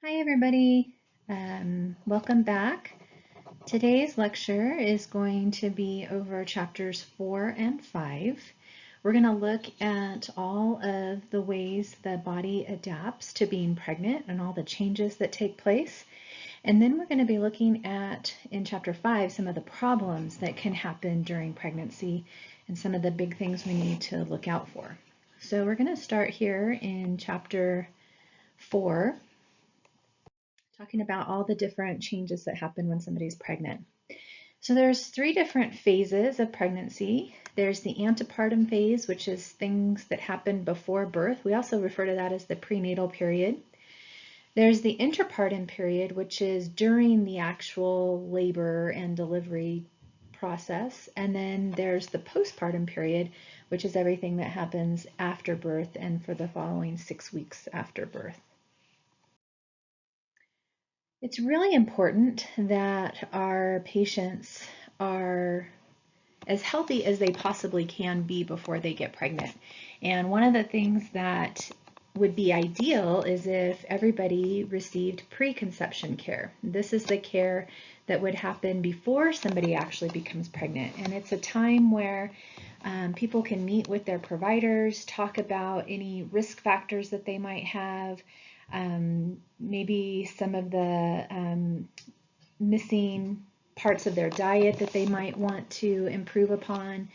Hi everybody, welcome back. Today's lecture is going to be over chapters 4 and 5. We're going to look at all of the ways the body adapts to being pregnant and all the changes that take place. And then we're going to be looking at, in chapter 5, some of the problems that can happen during pregnancy and some of the big things we need to look out for. So we're going to start here in chapter 4, talking about all the different changes that happen when somebody's pregnant. So there's 3 different phases of pregnancy. There's the antepartum phase, which is things that happen before birth. We also refer to that as the prenatal period. There's the intrapartum period, which is during the actual labor and delivery process. And then there's the postpartum period, which is everything that happens after birth and for the following 6 weeks after birth. It's really important that our patients are as healthy as they possibly can be before they get pregnant. And one of the things that would be ideal is if everybody received preconception care. This is the care that would happen before somebody actually becomes pregnant. And it's a time where people can meet with their providers, talk about any risk factors that they might have, maybe some of the missing parts of their diet that they might want to improve upon,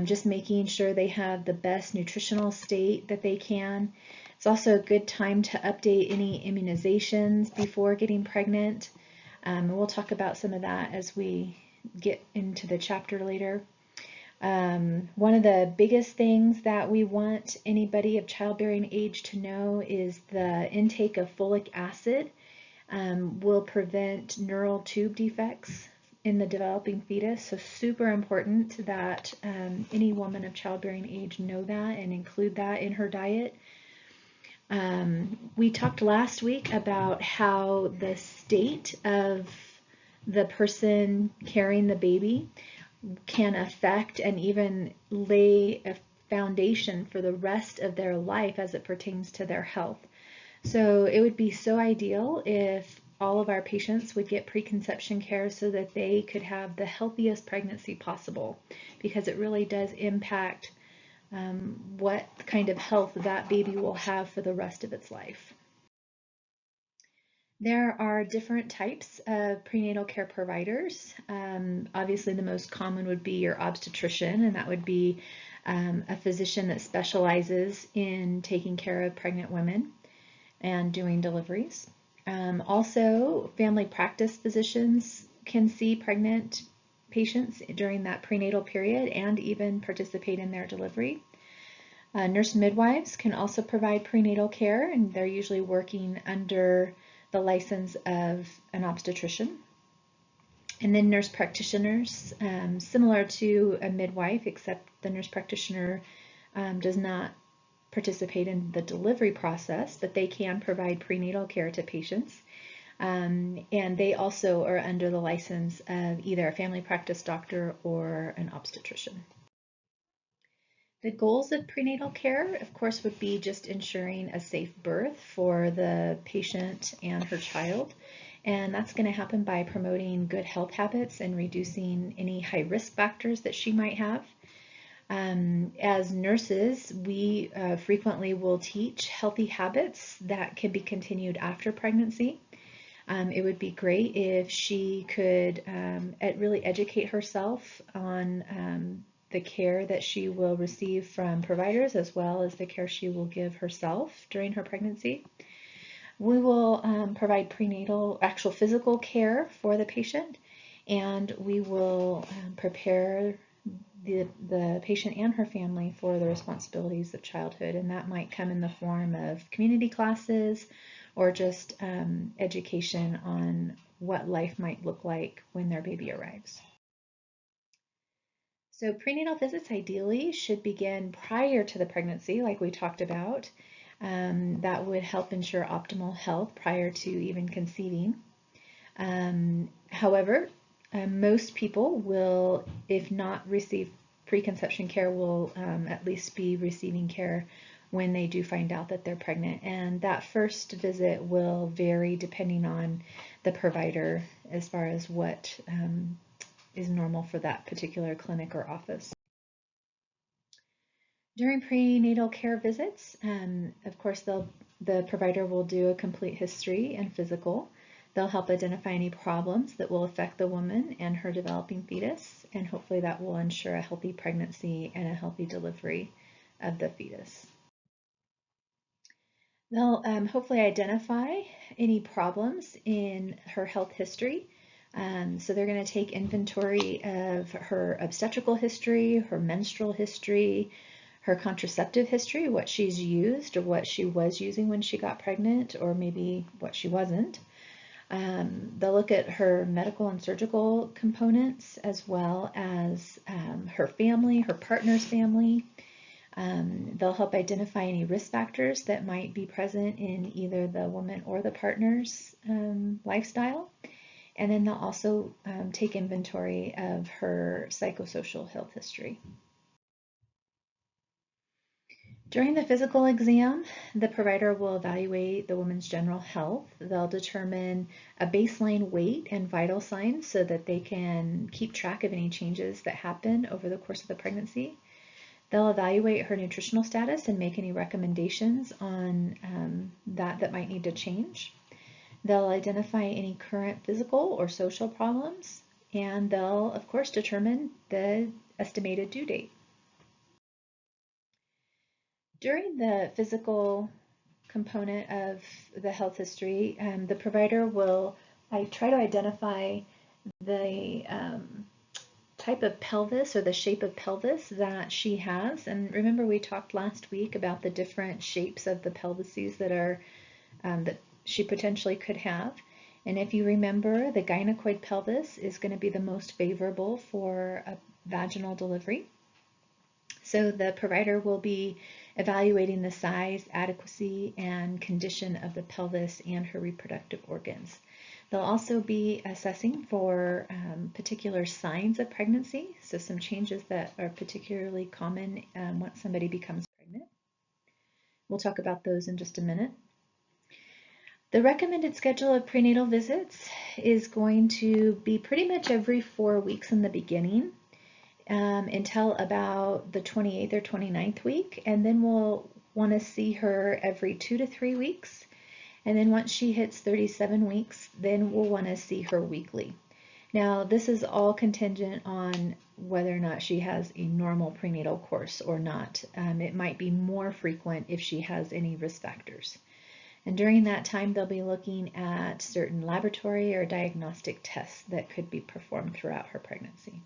just making sure they have the best nutritional state that they can. It's also a good time to update any immunizations before getting pregnant. We'll talk about some of that as we get into the chapter later. One of the biggest things that we want anybody of childbearing age to know is the intake of folic acid will prevent neural tube defects in the developing fetus. So super important that any woman of childbearing age know that and include that in her diet. We talked last week about how the state of the person carrying the baby can affect and even lay a foundation for the rest of their life as it pertains to their health. So it would be so ideal if all of our patients would get preconception care so that they could have the healthiest pregnancy possible, because it really does impact what kind of health that baby will have for the rest of its life. There are different types of prenatal care providers. Obviously, the most common would be your obstetrician, and that would be a physician that specializes in taking care of pregnant women and doing deliveries. Also, family practice physicians can see pregnant patients during that prenatal period and even participate in their delivery. Nurse midwives can also provide prenatal care, and they're usually working under the license of an obstetrician. And then nurse practitioners, similar to a midwife, except the nurse practitioner does not participate in the delivery process, but they can provide prenatal care to patients. And they also are under the license of either a family practice doctor or an obstetrician. The goals of prenatal care, of course, would be just ensuring a safe birth for the patient and her child. And that's going to happen by promoting good health habits and reducing any high risk factors that she might have. As nurses, we frequently will teach healthy habits that can be continued after pregnancy. It would be great if she could really educate herself on the care that she will receive from providers, as well as the care she will give herself during her pregnancy. We will provide prenatal, actual physical care for the patient, and we will prepare the patient and her family for the responsibilities of childhood, and that might come in the form of community classes or just education on what life might look like when their baby arrives. So prenatal visits ideally should begin prior to the pregnancy, like we talked about. That would help ensure optimal health prior to even conceiving. However, most people will, if not receive preconception care, will at least be receiving care when they do find out that they're pregnant. And that first visit will vary depending on the provider as far as what is normal for that particular clinic or office. During prenatal care visits, of course, the provider will do a complete history and physical. They'll help identify any problems that will affect the woman and her developing fetus, and hopefully that will ensure a healthy pregnancy and a healthy delivery of the fetus. They'll hopefully identify any problems in her health history. So they're going to take inventory of her obstetrical history, her menstrual history, her contraceptive history, what she's used or what she was using when she got pregnant, or maybe what she wasn't. They'll look at her medical and surgical components, as well as her family, her partner's family. They'll help identify any risk factors that might be present in either the woman or the partner's lifestyle. And then they'll also take inventory of her psychosocial health history. During the physical exam, the provider will evaluate the woman's general health. They'll determine a baseline weight and vital signs so that they can keep track of any changes that happen over the course of the pregnancy. They'll evaluate her nutritional status and make any recommendations on that might need to change. They'll identify any current physical or social problems, and they'll, of course, determine the estimated due date. During the physical component of the health history, the provider will try to identify the type of pelvis or the shape of pelvis that she has. And remember, we talked last week about the different shapes of the pelvises that she potentially could have. And if you remember, the gynecoid pelvis is going to be the most favorable for a vaginal delivery. So the provider will be evaluating the size, adequacy, and condition of the pelvis and her reproductive organs. They'll also be assessing for particular signs of pregnancy, so some changes that are particularly common once somebody becomes pregnant. We'll talk about those in just a minute. The recommended schedule of prenatal visits is going to be pretty much every 4 weeks in the beginning until about the 28th or 29th week, and then we'll want to see her every 2 to 3 weeks. And then once she hits 37 weeks, then we'll want to see her weekly. Now, this is all contingent on whether or not she has a normal prenatal course or not. It might be more frequent if she has any risk factors. And during that time, they'll be looking at certain laboratory or diagnostic tests that could be performed throughout her pregnancy.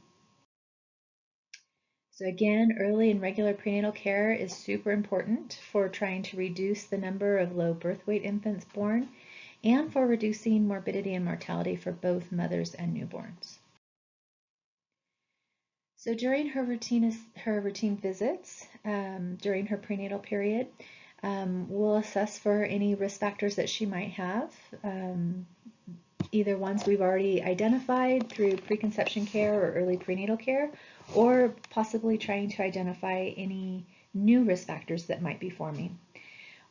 So again, early and regular prenatal care is super important for trying to reduce the number of low birth weight infants born and for reducing morbidity and mortality for both mothers and newborns. So during her routine visits, during her prenatal period, we'll assess for any risk factors that she might have, either ones we've already identified through preconception care or early prenatal care, or possibly trying to identify any new risk factors that might be forming.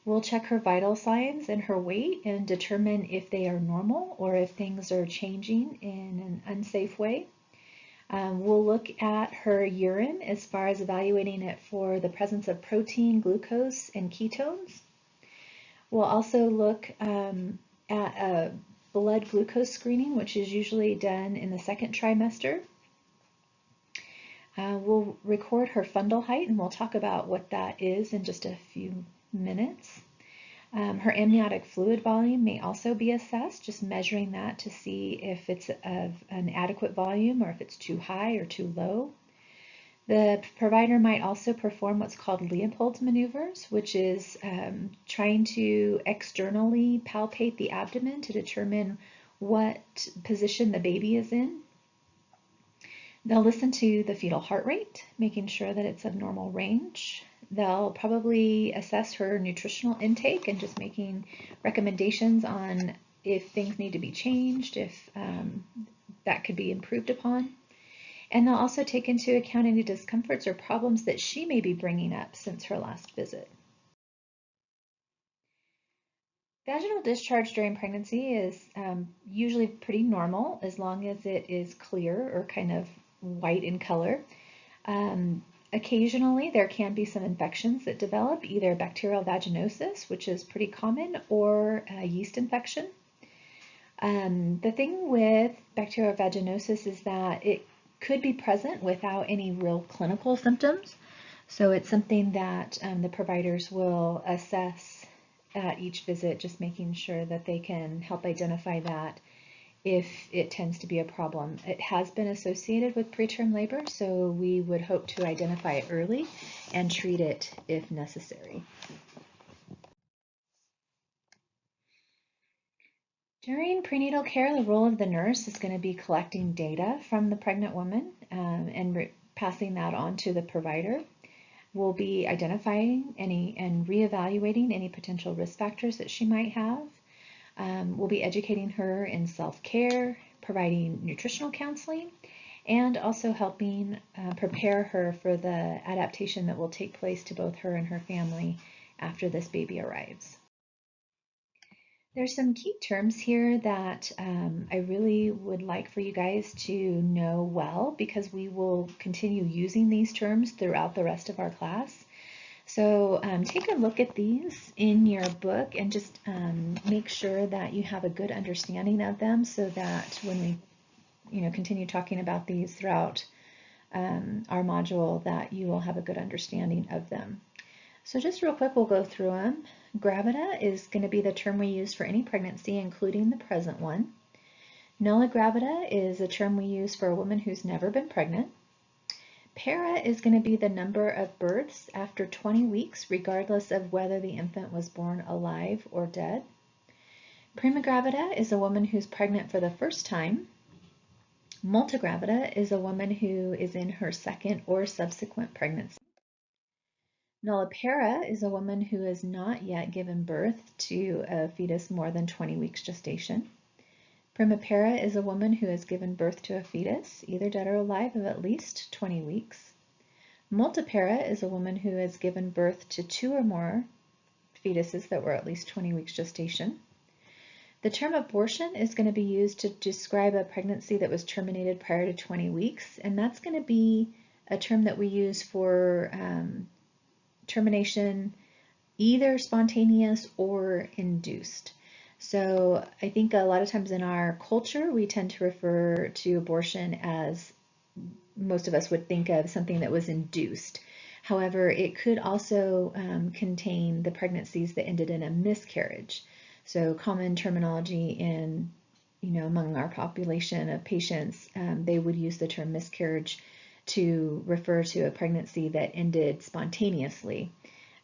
We'll check her vital signs and her weight and determine if they are normal or if things are changing in an unsafe way. We'll look at her urine as far as evaluating it for the presence of protein, glucose, and ketones. We'll also look at a blood glucose screening, which is usually done in the second trimester. We'll record her fundal height, and we'll talk about what that is in just a few minutes. Her amniotic fluid volume may also be assessed, just measuring that to see if it's of an adequate volume or if it's too high or too low. The provider might also perform what's called Leopold's maneuvers, which is trying to externally palpate the abdomen to determine what position the baby is in. They'll listen to the fetal heart rate, making sure that it's of normal range. They'll probably assess her nutritional intake and just making recommendations on if things need to be changed, if that could be improved upon. And they'll also take into account any discomforts or problems that she may be bringing up since her last visit. Vaginal discharge during pregnancy is usually pretty normal as long as it is clear or kind of white in color. Occasionally, there can be some infections that develop, either bacterial vaginosis, which is pretty common, or a yeast infection. The thing with bacterial vaginosis is that it could be present without any real clinical symptoms. So it's something that the providers will assess at each visit, just making sure that they can help identify that if it tends to be a problem. It has been associated with preterm labor, so we would hope to identify it early and treat it if necessary. During prenatal care, the role of the nurse is going to be collecting data from the pregnant woman and passing that on to the provider. We'll be identifying and reevaluating any potential risk factors that she might have. We'll be educating her in self-care, providing nutritional counseling, and also helping prepare her for the adaptation that will take place to both her and her family after this baby arrives. There's some key terms here that I really would like for you guys to know well, because we will continue using these terms throughout the rest of our class. So take a look at these in your book and just make sure that you have a good understanding of them, so that when we continue talking about these throughout our module, that you will have a good understanding of them. So just real quick, we'll go through them. Gravida is going to be the term we use for any pregnancy, including the present one. Nulla gravida is a term we use for a woman who's never been pregnant. Para is going to be the number of births after 20 weeks, regardless of whether the infant was born alive or dead. Prima gravida is a woman who's pregnant for the first time. Multigravida is a woman who is in her second or subsequent pregnancy. Nullipara is a woman who has not yet given birth to a fetus more than 20 weeks gestation. Primipara is a woman who has given birth to a fetus, either dead or alive, of at least 20 weeks. Multipara is a woman who has given birth to 2 or more fetuses that were at least 20 weeks gestation. The term abortion is going to be used to describe a pregnancy that was terminated prior to 20 weeks, and that's going to be a term that we use for termination either spontaneous or induced. So I think a lot of times in our culture, we tend to refer to abortion as, most of us would think of something that was induced. However, it could also contain the pregnancies that ended in a miscarriage. So common terminology in, among our population of patients, they would use the term miscarriage to refer to a pregnancy that ended spontaneously.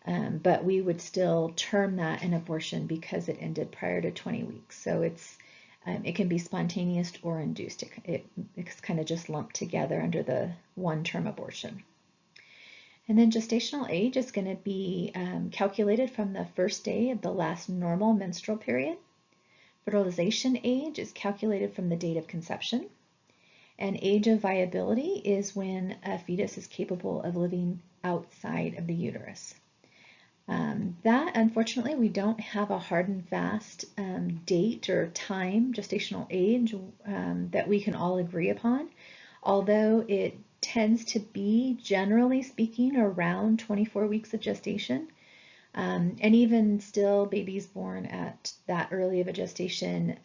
But we would still term that an abortion because it ended prior to 20 weeks. So it can be spontaneous or induced. It's kind of just lumped together under the one term abortion. And then gestational age is going to be calculated from the first day of the last normal menstrual period. Fertilization age is calculated from the date of conception. And age of viability is when a fetus is capable of living outside of the uterus. That, unfortunately, we don't have a hard and fast date or time, gestational age, that we can all agree upon, although it tends to be, generally speaking, around 24 weeks of gestation. And even still, babies born at that early of a gestation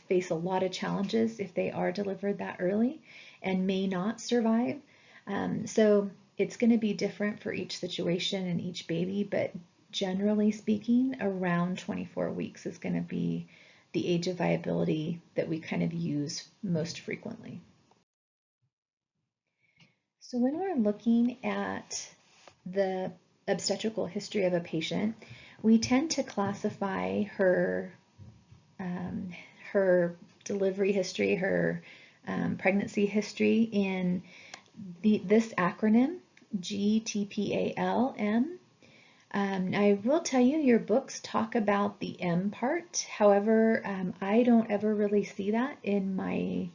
face a lot of challenges if they are delivered that early and may not survive. So it's going to be different for each situation and each baby, but generally speaking, around 24 weeks is going to be the age of viability that we kind of use most frequently. So when we're looking at the obstetrical history of a patient, we tend to classify her delivery history, her pregnancy history in this acronym, GTPALM. I will tell you, your books talk about the M part. However, I don't ever really see that in my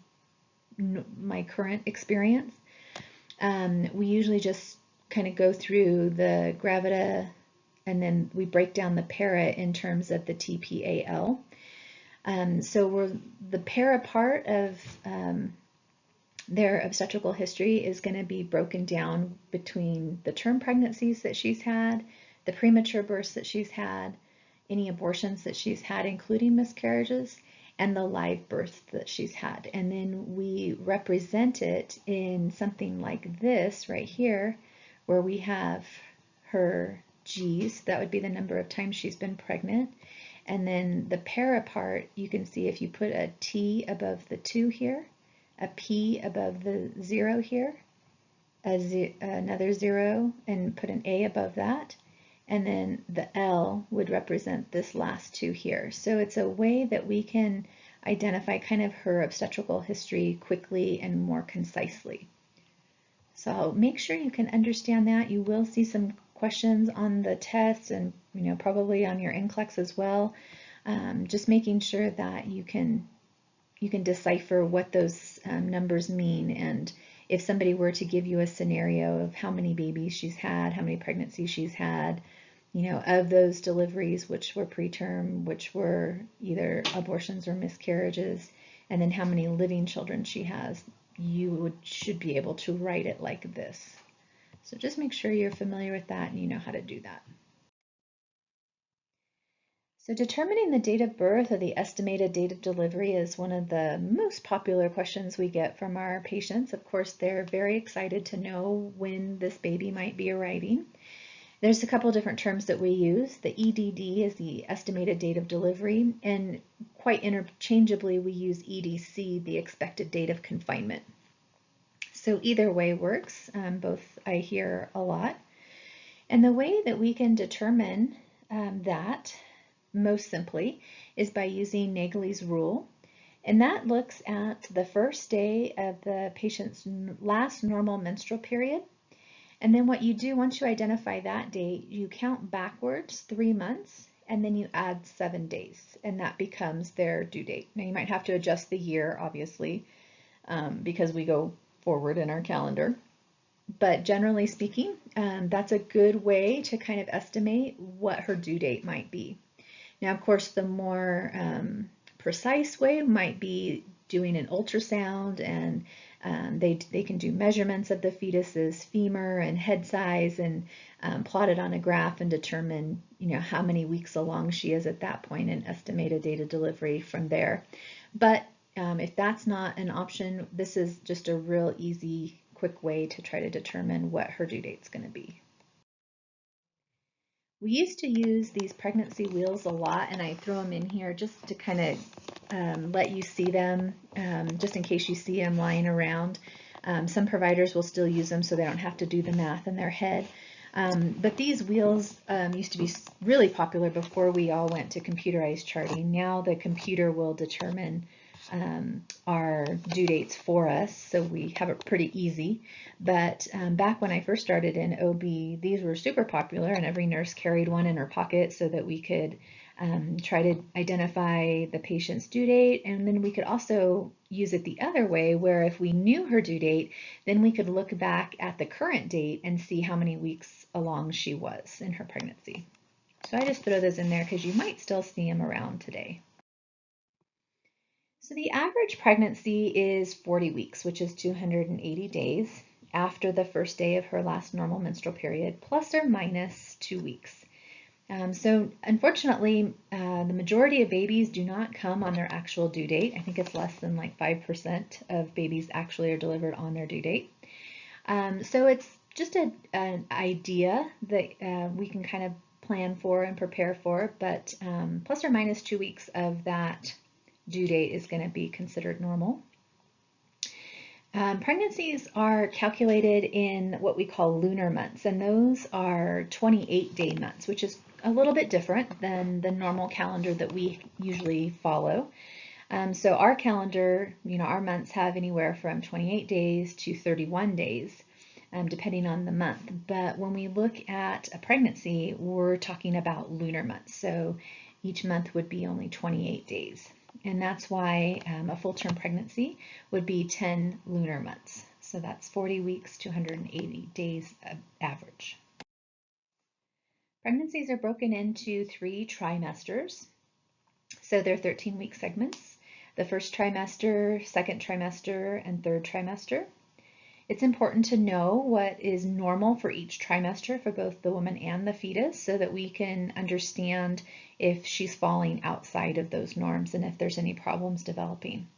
current experience. We usually just kind of go through the gravida, and then we break down the para in terms of the TPAL. So the para part of their obstetrical history is going to be broken down between the term pregnancies that she's had, the premature births that she's had, any abortions that she's had, including miscarriages, and the live births that she's had. And then we represent it in something like this right here, where we have her G's, that would be the number of times she's been pregnant. And then the para part, you can see if you put a T above the 2 here, a P above the 0 here, another 0, and put an A above that, and then the L would represent this last 2 here. So it's a way that we can identify kind of her obstetrical history quickly and more concisely. So make sure you can understand that. You will see some questions on the test and probably on your NCLEX as well. Just making sure that you can decipher what those numbers mean, and if somebody were to give you a scenario of how many babies she's had, how many pregnancies she's had, of those deliveries, which were preterm, which were either abortions or miscarriages, and then how many living children she has, you should be able to write it like this. So just make sure you're familiar with that and you know how to do that. So determining the date of birth or the estimated date of delivery is one of the most popular questions we get from our patients. Of course, they're very excited to know when this baby might be arriving. There's a couple different terms that we use. The EDD is the estimated date of delivery, and quite interchangeably we use EDC, the expected date of confinement. So either way works, both I hear a lot. And the way that we can determine that most simply is by using Naegeli's rule, and that looks at the first day of the patient's last normal menstrual period. And then what you do once you identify that date, you count backwards 3 months, and then you add 7 days, and that becomes their due date. Now you might have to adjust the year, obviously, because we go forward in our calendar. But generally speaking, that's a good way to kind of estimate what her due date might be. Now, of course, the more precise way might be doing an ultrasound, and they can do measurements of the fetus's femur and head size and plot it on a graph and determine how many weeks along she is at that point and estimate a date of delivery from there. But if that's not an option, this is just a real easy, quick way to try to determine what her due date's going to be. We used to use these pregnancy wheels a lot, and I throw them in here just to kind of let you see them, just in case you see them lying around. Some providers will still use them so they don't have to do the math in their head. But these wheels used to be really popular before we all went to computerized charting. Now the computer will determine our due dates for us, so we have it pretty easy. But back when I first started in OB, these were super popular, and every nurse carried one in her pocket so that we could try to identify the patient's due date, and then we could also use it the other way, where if we knew her due date, then we could look back at the current date and see how many weeks along she was in her pregnancy. So I just throw those in there because you might still see them around today. So the average pregnancy is 40 weeks, which is 280 days after the first day of her last normal menstrual period, plus or minus 2 weeks. So unfortunately, the majority of babies do not come on their actual due date. I think it's less than like 5% of babies actually are delivered on their due date. So it's just an idea that we can kind of plan for and prepare for, but plus or minus 2 weeks of that due date is going to be considered normal. Pregnancies are calculated in what we call lunar months, and those are 28-day months, which is a little bit different than the normal calendar that we usually follow. So our calendar, our months have anywhere from 28 days to 31 days, depending on the month. But when we look at a pregnancy, we're talking about lunar months. So each month would be only 28 days. And that's why a full-term pregnancy would be 10 lunar months. So that's 40 weeks, 280 days average. Pregnancies are broken into 3 trimesters. So they're 13-week segments. The first trimester, second trimester, and third trimester. It's important to know what is normal for each trimester for both the woman and the fetus so that we can understand if she's falling outside of those norms and if there's any problems developing.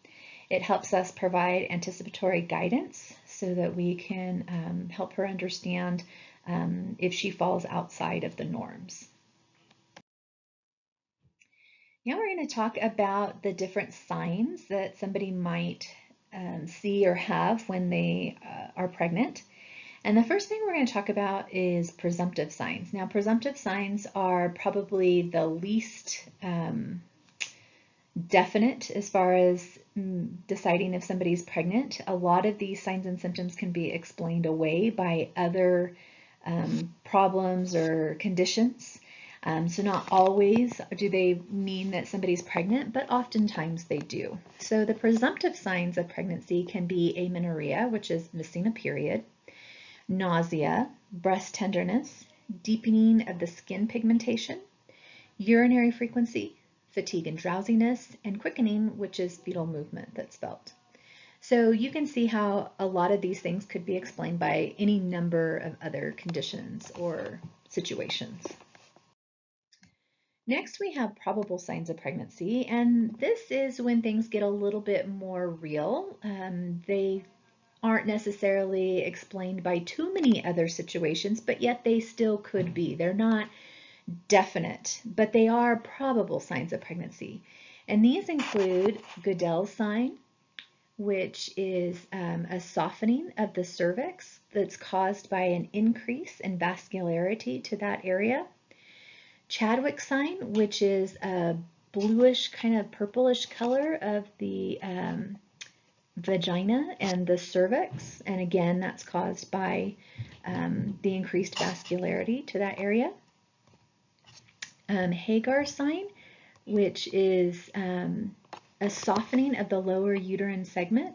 It helps us provide anticipatory guidance so that we can help her understand if she falls outside of the norms. Now we're going to talk about the different signs that somebody might see or have when they are pregnant. And the first thing we're going to talk about is presumptive signs. Now, presumptive signs are probably the least definite as far as deciding if somebody's pregnant. A lot of these signs and symptoms can be explained away by other problems or conditions. So not always do they mean that somebody's pregnant, but oftentimes they do. So the presumptive signs of pregnancy can be amenorrhea, which is missing a period, nausea, breast tenderness, deepening of the skin pigmentation, urinary frequency, fatigue and drowsiness, and quickening, which is fetal movement that's felt. So you can see how a lot of these things could be explained by any number of other conditions or situations. Next, we have probable signs of pregnancy, and this is when things get a little bit more real. They aren't necessarily explained by too many other situations, but yet they still could be. They're not definite, but they are probable signs of pregnancy. And these include Goodell's sign, which is a softening of the cervix that's caused by an increase in vascularity to that area. Chadwick's sign, which is a bluish, kind of purplish color of the vagina and the cervix. And again, that's caused by the increased vascularity to that area. Hagar's sign, which is a softening of the lower uterine segment,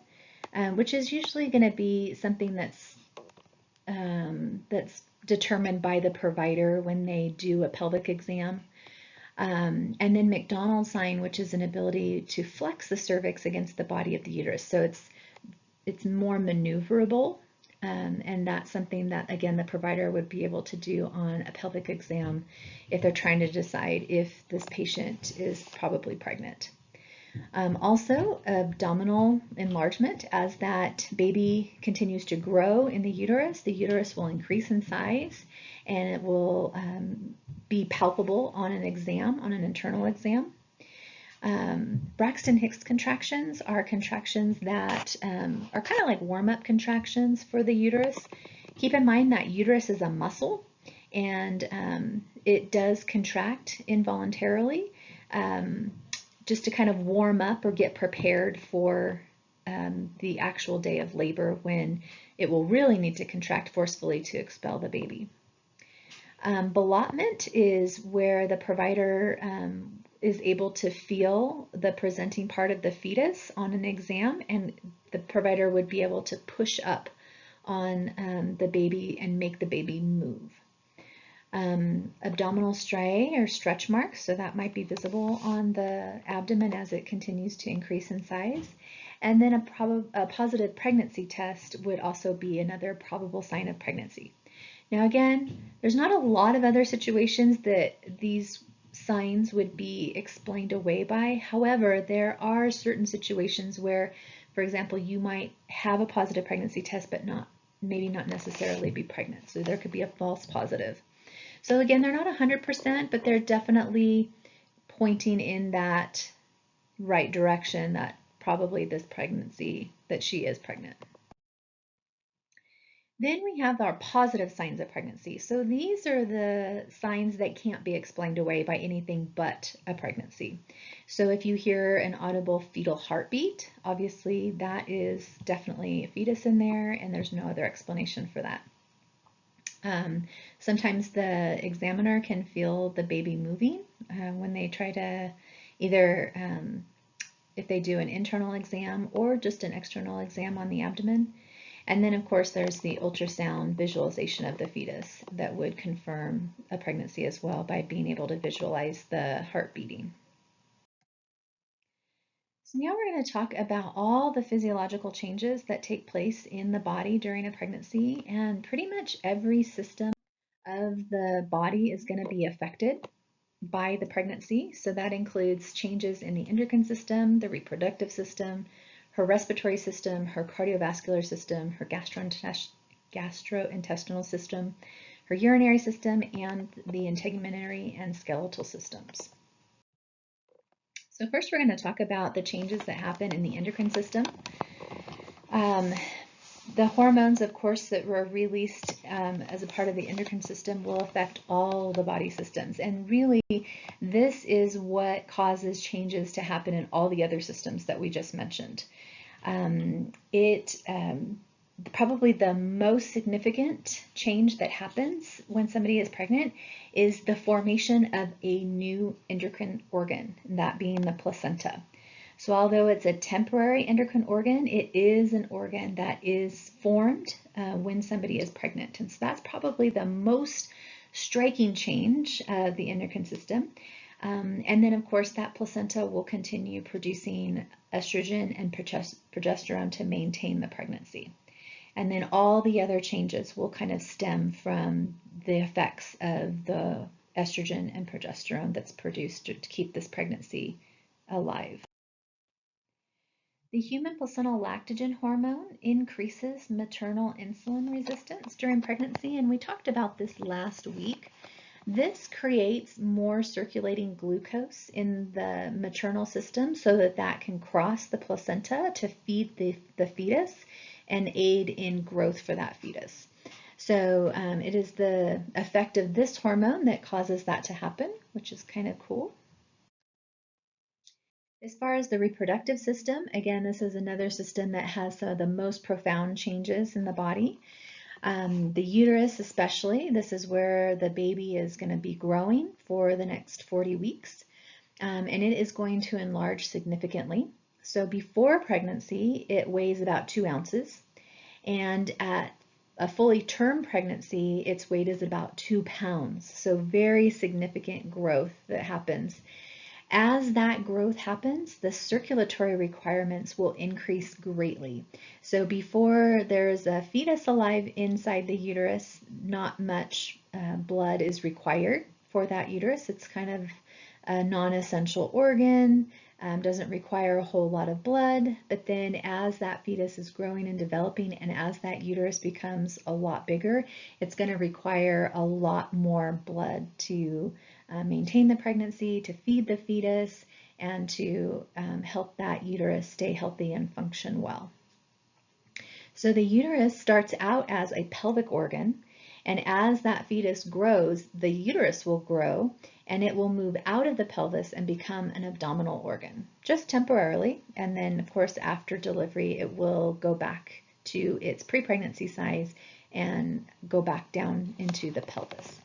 which is usually going to be something that's determined by the provider when they do a pelvic exam. And then McDonald's sign, which is an ability to flex the cervix against the body of the uterus. So it's more maneuverable, and that's something that, again, the provider would be able to do on a pelvic exam if they're trying to decide if this patient is probably pregnant. Also, abdominal enlargement. As that baby continues to grow in the uterus will increase in size, and it will be palpable on an exam, on an internal exam. Braxton Hicks contractions are contractions that are kind of like warm-up contractions for the uterus. Keep in mind that uterus is a muscle, and it does contract involuntarily, just to kind of warm up or get prepared for the actual day of labor when it will really need to contract forcefully to expel the baby. Ballottement is where the provider is able to feel the presenting part of the fetus on an exam, and the provider would be able to push up on the baby and make the baby move. Abdominal striae or stretch marks, so that might be visible on the abdomen as it continues to increase in size. And then a positive pregnancy test would also be another probable sign of pregnancy. Now again, there's not a lot of other situations that these signs would be explained away by. However, there are certain situations where, for example, you might have a positive pregnancy test but maybe not necessarily be pregnant. So there could be a false positive. So again, they're not 100%, but they're definitely pointing in that right direction that probably this pregnancy, that she is pregnant. Then we have our positive signs of pregnancy. So these are the signs that can't be explained away by anything but a pregnancy. So if you hear an audible fetal heartbeat, obviously that is definitely a fetus in there, and there's no other explanation for that. Sometimes the examiner can feel the baby moving when they try to either, if they do an internal exam or just an external exam on the abdomen. And then, of course, there's the ultrasound visualization of the fetus that would confirm a pregnancy as well by being able to visualize the heart beating. So now we're going to talk about all the physiological changes that take place in the body during a pregnancy, and pretty much every system of the body is going to be affected by the pregnancy. So that includes changes in the endocrine system, the reproductive system, her respiratory system, her cardiovascular system, her gastrointestinal system, her urinary system, and the integumentary and skeletal systems. So first we're going to talk about the changes that happen in the endocrine system. The hormones, of course, that were released as a part of the endocrine system will affect all the body systems. And really, this is what causes changes to happen in all the other systems that we just mentioned. Probably the most significant change that happens when somebody is pregnant is the formation of a new endocrine organ, that being the placenta. So although it's a temporary endocrine organ, it is an organ that is formed when somebody is pregnant. And so that's probably the most striking change of the endocrine system. And then, of course, that placenta will continue producing estrogen and progesterone to maintain the pregnancy. And then all the other changes will kind of stem from the effects of the estrogen and progesterone that's produced to keep this pregnancy alive. The human placental lactogen hormone increases maternal insulin resistance during pregnancy, and we talked about this last week. This creates more circulating glucose in the maternal system so that that can cross the placenta to feed the fetus and aid in growth for that fetus. So it is the effect of this hormone that causes that to happen, which is kind of cool. As far as the reproductive system, again, this is another system that has some of the most profound changes in the body. The uterus especially, this is where the baby is going to be growing for the next 40 weeks, and it is going to enlarge significantly. So before pregnancy, it weighs about 2 ounces, and at a fully term pregnancy, its weight is about 2 pounds. So very significant growth that happens. As that growth happens, the circulatory requirements will increase greatly. So before there's a fetus alive inside the uterus, not much blood is required for that uterus. It's kind of a non-essential organ, doesn't require a whole lot of blood. But then as that fetus is growing and developing, and as that uterus becomes a lot bigger, it's going to require a lot more blood to maintain the pregnancy, to feed the fetus, and to help that uterus stay healthy and function well. So the uterus starts out as a pelvic organ, and as that fetus grows, the uterus will grow, and it will move out of the pelvis and become an abdominal organ, just temporarily. And then, of course, after delivery, it will go back to its pre-pregnancy size and go back down into the pelvis.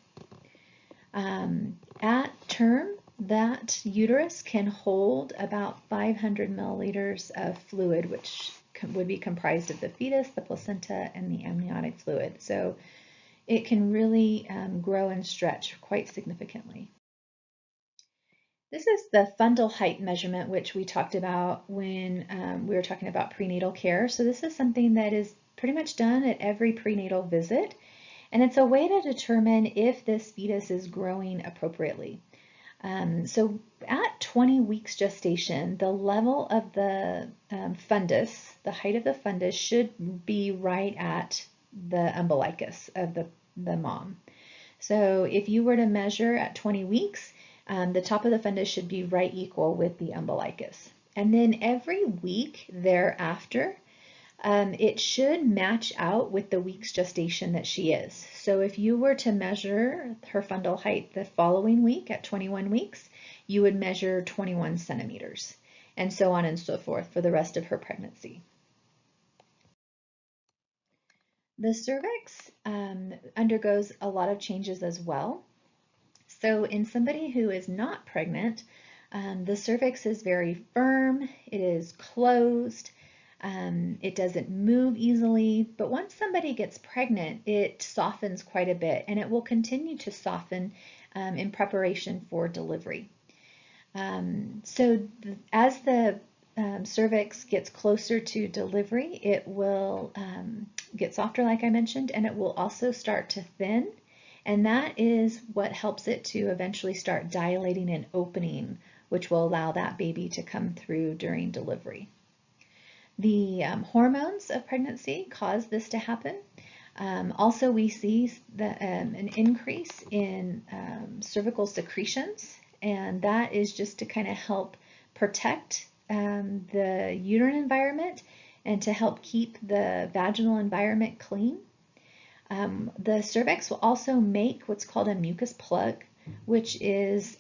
At term, that uterus can hold about 500 milliliters of fluid, which would be comprised of the fetus, the placenta, and the amniotic fluid. So it can really grow and stretch quite significantly. This is the fundal height measurement, which we talked about when we were talking about prenatal care. So this is something that is pretty much done at every prenatal visit. And it's a way to determine if this fetus is growing appropriately. So at 20 weeks gestation, the level of the fundus, the height of the fundus, should be right at the umbilicus of the mom. So if you were to measure at 20 weeks, the top of the fundus should be right equal with the umbilicus. And then every week thereafter, it should match out with the week's gestation that she is. So if you were to measure her fundal height the following week at 21 weeks, you would measure 21 centimeters, and so on and so forth for the rest of her pregnancy. The cervix undergoes a lot of changes as well. So in somebody who is not pregnant, the cervix is very firm, it is closed, It doesn't move easily, but once somebody gets pregnant, it softens quite a bit, and it will continue to soften in preparation for delivery. As the cervix gets closer to delivery, it will get softer, like I mentioned, and it will also start to thin. And that is what helps it to eventually start dilating and opening, which will allow that baby to come through during delivery. The hormones of pregnancy cause this to happen. Also, we see an increase in cervical secretions, and that is just to kind of help protect the uterine environment and to help keep the vaginal environment clean. The cervix will also make what's called a mucus plug, which is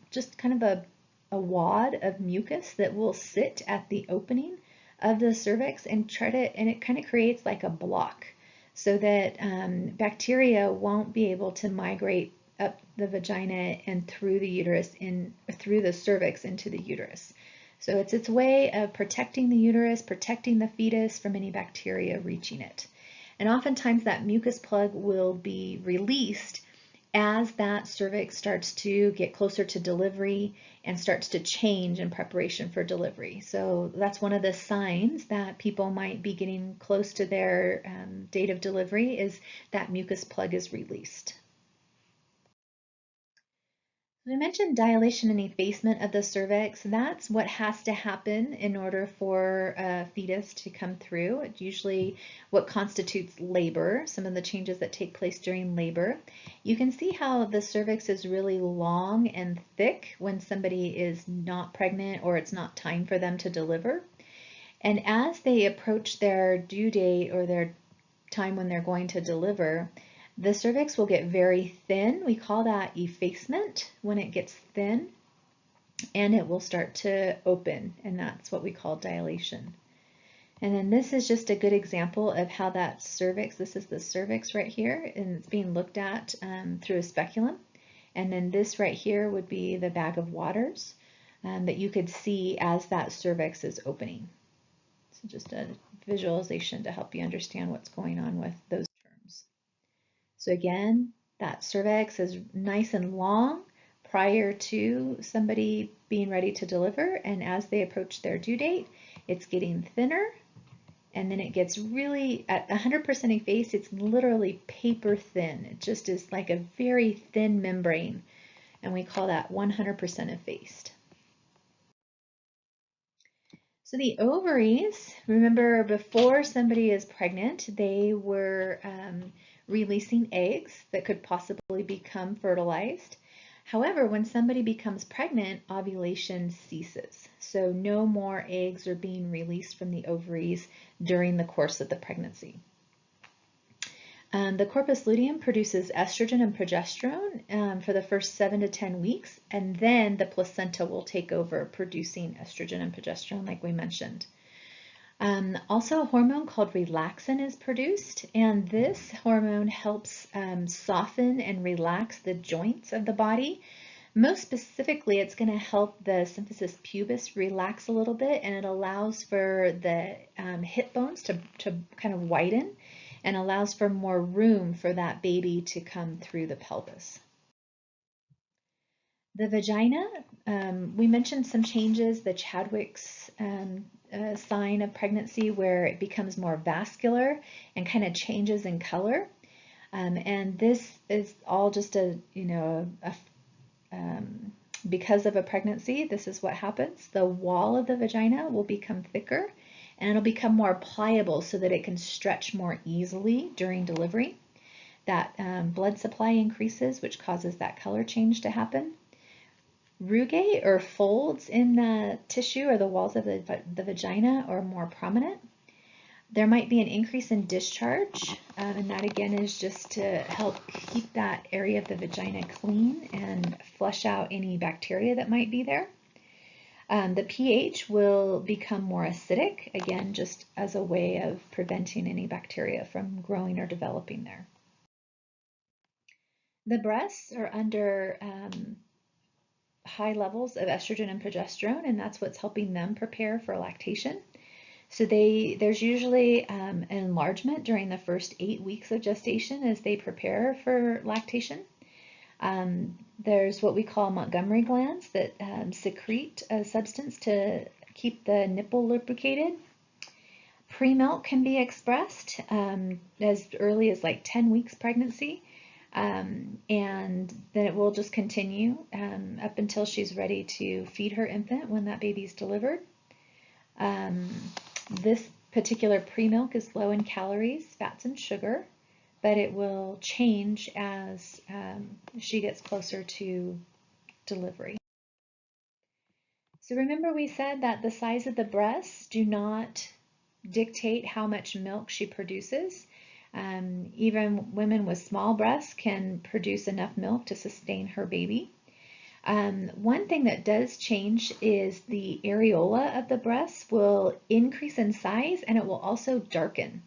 just kind of a wad of mucus that will sit at the opening of the cervix and it kind of creates like a block so that bacteria won't be able to migrate up the vagina and through the uterus through the cervix into the uterus. So it's its way of protecting the uterus, protecting the fetus from any bacteria reaching it. And oftentimes that mucus plug will be released as that cervix starts to get closer to delivery and starts to change in preparation for delivery. So that's one of the signs that people might be getting close to their date of delivery, is that mucus plug is released. We mentioned dilation and effacement of the cervix. That's what has to happen in order for a fetus to come through. It's usually what constitutes labor, some of the changes that take place during labor. You can see how the cervix is really long and thick when somebody is not pregnant or it's not time for them to deliver. And as they approach their due date or their time when they're going to deliver, the cervix will get very thin. We call that effacement when it gets thin, and it will start to open, and that's what we call dilation. And then this is just a good example of how that cervix, this is the cervix right here, and it's being looked at through a speculum. And then this right here would be the bag of waters that you could see as that cervix is opening. So just a visualization to help you understand what's going on with those terms. So again, that cervix is nice and long prior to somebody being ready to deliver, and as they approach their due date, it's getting thinner, and then it gets really, at 100% effaced, it's literally paper thin. It just is like a very thin membrane, and we call that 100% effaced. So the ovaries, remember before somebody is pregnant, they were releasing eggs that could possibly become fertilized. However, when somebody becomes pregnant, ovulation ceases. So no more eggs are being released from the ovaries during the course of the pregnancy. The corpus luteum produces estrogen and progesterone for the first 7 to 10 weeks, and then the placenta will take over producing estrogen and progesterone, like we mentioned. Also, a hormone called relaxin is produced, and this hormone helps soften and relax the joints of the body. Most specifically, it's going to help the symphysis pubis relax a little bit, and it allows for the hip bones to kind of widen, and allows for more room for that baby to come through the pelvis. The vagina, we mentioned some changes, the Chadwick's sign of pregnancy, where it becomes more vascular and kind of changes in color. And this is all just because of a pregnancy, this is what happens. The wall of the vagina will become thicker, and it'll become more pliable so that it can stretch more easily during delivery. That blood supply increases, which causes that color change to happen. Rugae or folds in the tissue or the walls of the vagina are more prominent. There might be an increase in discharge, and that again is just to help keep that area of the vagina clean and flush out any bacteria that might be there. The pH will become more acidic, again, just as a way of preventing any bacteria from growing or developing there. The breasts are under high levels of estrogen and progesterone, and that's what's helping them prepare for lactation. So there's usually an enlargement during the first 8 weeks of gestation as they prepare for lactation. There's what we call Montgomery glands that secrete a substance to keep the nipple lubricated. Pre-milk can be expressed as early as like 10 weeks pregnancy, and then it will just continue up until she's ready to feed her infant when that baby's delivered. This particular pre-milk is low in calories, fats, and sugar, but it will change as she gets closer to delivery. So remember we said that the size of the breasts do not dictate how much milk she produces. Even women with small breasts can produce enough milk to sustain her baby. One thing that does change is the areola of the breasts will increase in size, and it will also darken.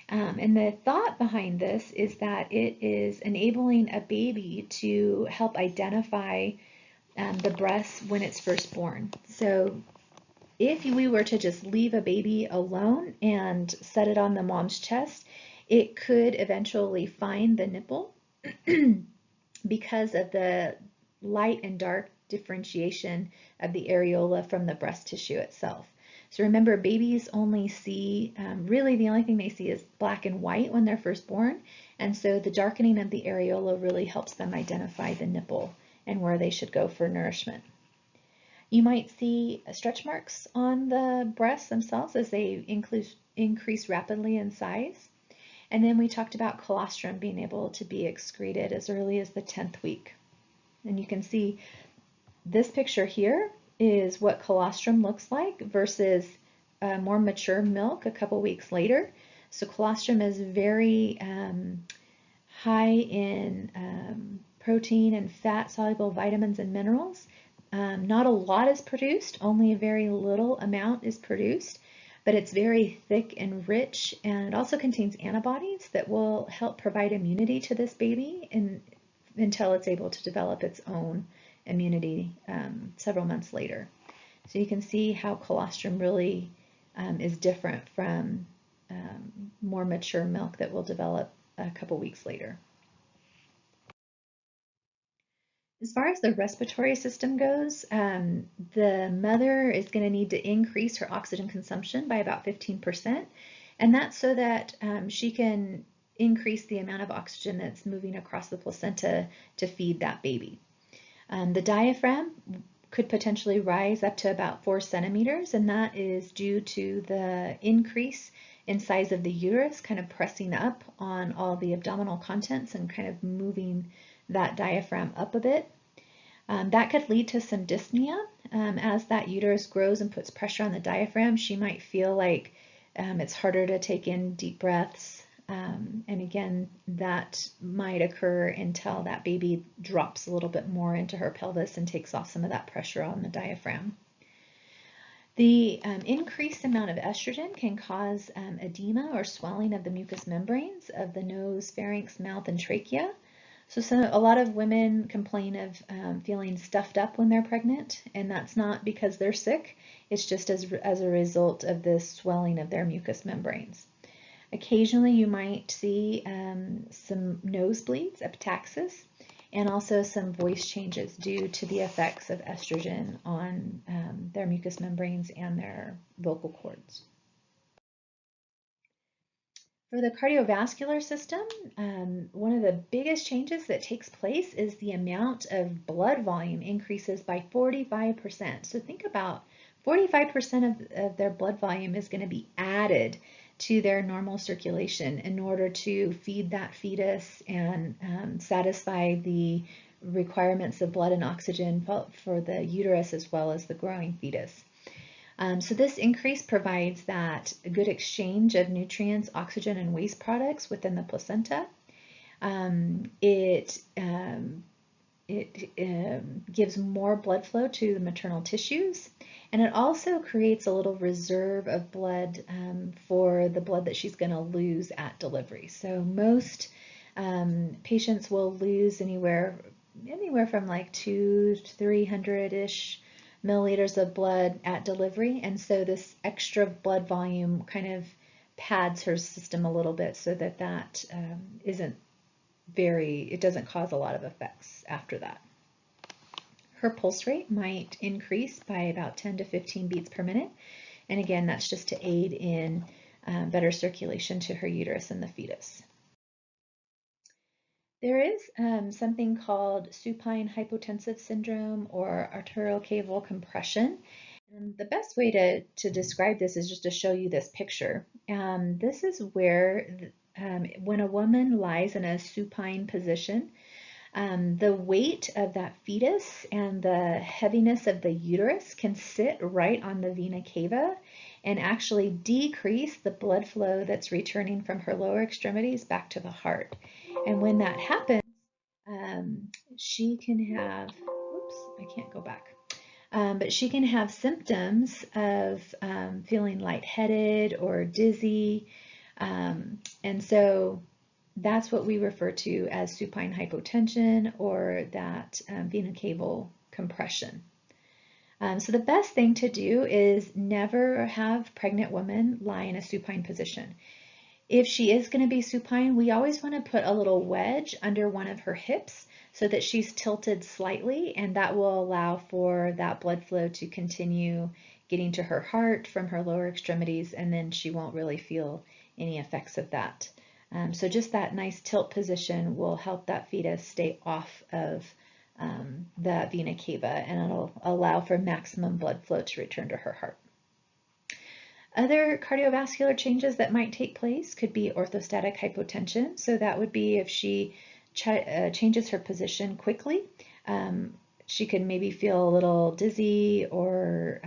And the thought behind this is that it is enabling a baby to help identify the breast when it's first born. So if we were to just leave a baby alone and set it on the mom's chest, it could eventually find the nipple because of the light and dark differentiation of the areola from the breast tissue itself. So remember, babies only see, really the only thing they see is black and white when they're first born, and so the darkening of the areola really helps them identify the nipple and where they should go for nourishment. You might see stretch marks on the breasts themselves as they increase rapidly in size. And then we talked about colostrum being able to be excreted as early as the 10th week. And you can see this picture here is what colostrum looks like versus more mature milk a couple weeks later. So colostrum is very high in protein and fat-soluble vitamins and minerals. Not a lot is produced, only a very little amount is produced, but it's very thick and rich, and it also contains antibodies that will help provide immunity to this baby until it's able to develop its own immunity several months later. So you can see how colostrum really is different from more mature milk that will develop a couple weeks later. As far as the respiratory system goes, the mother is going to need to increase her oxygen consumption by about 15%, and that's so that she can increase the amount of oxygen that's moving across the placenta to feed that baby. The diaphragm could potentially rise up to about 4 centimeters, and that is due to the increase in size of the uterus kind of pressing up on all the abdominal contents and kind of moving that diaphragm up a bit. That could lead to some dyspnea. As that uterus grows and puts pressure on the diaphragm, she might feel like it's harder to take in deep breaths. And again, that might occur until that baby drops a little bit more into her pelvis and takes off some of that pressure on the diaphragm. The increased amount of estrogen can cause edema or swelling of the mucous membranes of the nose, pharynx, mouth, and trachea. So a lot of women complain of feeling stuffed up when they're pregnant, and that's not because they're sick. It's just as a result of this swelling of their mucous membranes. Occasionally you might see some nosebleeds, epistaxis, and also some voice changes due to the effects of estrogen on their mucous membranes and their vocal cords. For the cardiovascular system, one of the biggest changes that takes place is the amount of blood volume increases by 45%. So think about 45% of their blood volume is going to be added to their normal circulation in order to feed that fetus and satisfy the requirements of blood and oxygen for the uterus as well as the growing fetus. So this increase provides that good exchange of nutrients, oxygen, and waste products within the placenta. It gives more blood flow to the maternal tissues, and it also creates a little reserve of blood for the blood that she's going to lose at delivery. So most patients will lose anywhere from like 200 to 300-ish milliliters of blood at delivery, and so this extra blood volume kind of pads her system a little bit so that isn't it doesn't cause a lot of effects after that. Her pulse rate might increase by about 10 to 15 beats per minute, and again, that's just to aid in better circulation to her uterus and the fetus. There is something called supine hypotensive syndrome or aortocaval compression. And the best way to describe this is just to show you this picture. This is where when a woman lies in a supine position, the weight of that fetus and the heaviness of the uterus can sit right on the vena cava and actually decrease the blood flow that's returning from her lower extremities back to the heart. And when that happens, she can have, oops, I can't go back. But she can have symptoms of feeling lightheaded or dizzy. And so that's what we refer to as supine hypotension or that vena cava compression. So the best thing to do is never have pregnant women lie in a supine position. If she is going to be supine, we always want to put a little wedge under one of her hips so that she's tilted slightly, and that will allow for that blood flow to continue getting to her heart from her lower extremities, and then she won't really feel any effects of that. So just that nice tilt position will help that fetus stay off of the vena cava, and it'll allow for maximum blood flow to return to her heart. Other cardiovascular changes that might take place could be orthostatic hypotension. So that would be if she changes her position quickly. She could maybe feel a little dizzy or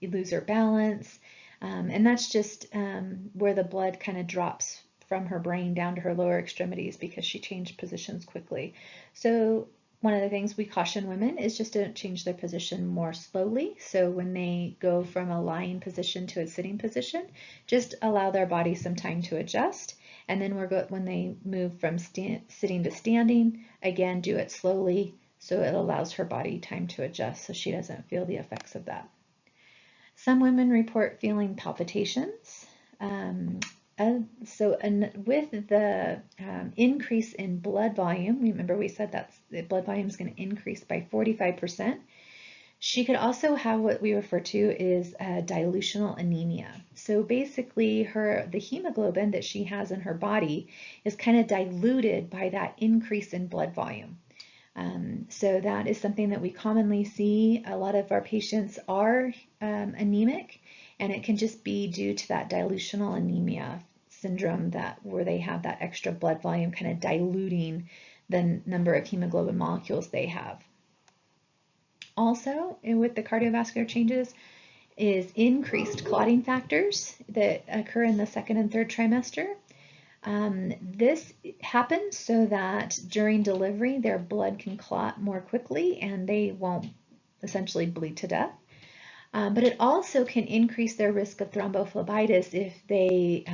lose her balance. And that's just where the blood kind of drops from her brain down to her lower extremities because she changed positions quickly. So one of the things we caution women is just to change their position more slowly. So when they go from a lying position to a sitting position, just allow their body some time to adjust. And then when they move from sitting to standing, again, do it slowly so it allows her body time to adjust so she doesn't feel the effects of that. Some women report feeling palpitations. With the increase in blood volume, remember we said that the blood volume is going to increase by 45%. She could also have what we refer to is dilutional anemia. So basically the hemoglobin that she has in her body is kind of diluted by that increase in blood volume. So that is something that we commonly see. A lot of our patients are anemic, and it can just be due to that dilutional anemia syndrome where they have that extra blood volume kind of diluting the number of hemoglobin molecules they have. Also, with the cardiovascular changes is increased clotting factors that occur in the second and third trimester. This happens so that during delivery their blood can clot more quickly and they won't essentially bleed to death. But it also can increase their risk of thrombophlebitis if they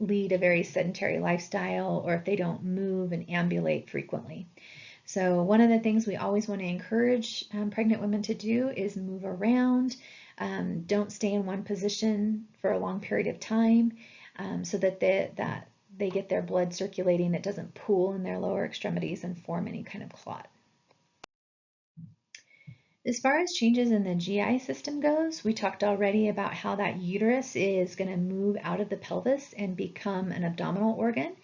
lead a very sedentary lifestyle or if they don't move and ambulate frequently. So one of the things we always want to encourage pregnant women to do is move around. Don't stay in one position for a long period of time so that they get their blood circulating. It doesn't pool in their lower extremities and form any kind of clot. As far as changes in the GI system goes, we talked already about how that uterus is going to move out of the pelvis and become an abdominal organ.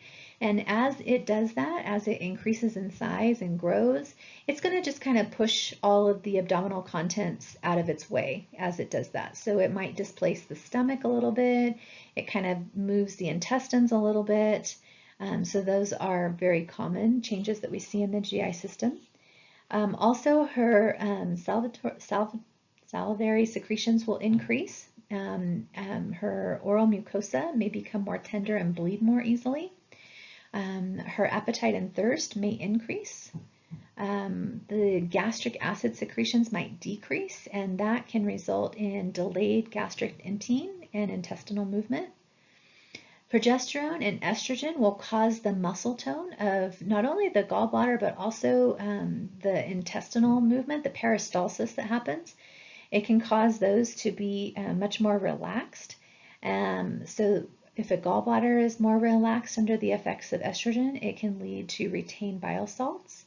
And as it does that, as it increases in size and grows, it's going to just kind of push all of the abdominal contents out of its way as it does that. So it might displace the stomach a little bit. It kind of moves the intestines a little bit. So those are very common changes that we see in the GI system. Also, her salivary secretions will increase. Her oral mucosa may become more tender and bleed more easily. Her appetite and thirst may increase. The gastric acid secretions might decrease, and that can result in delayed gastric emptying and intestinal movement. Progesterone and estrogen will cause the muscle tone of not only the gallbladder, but also the intestinal movement, the peristalsis that happens. it can cause those to be much more relaxed. So if a gallbladder is more relaxed under the effects of estrogen, it can lead to retained bile salts,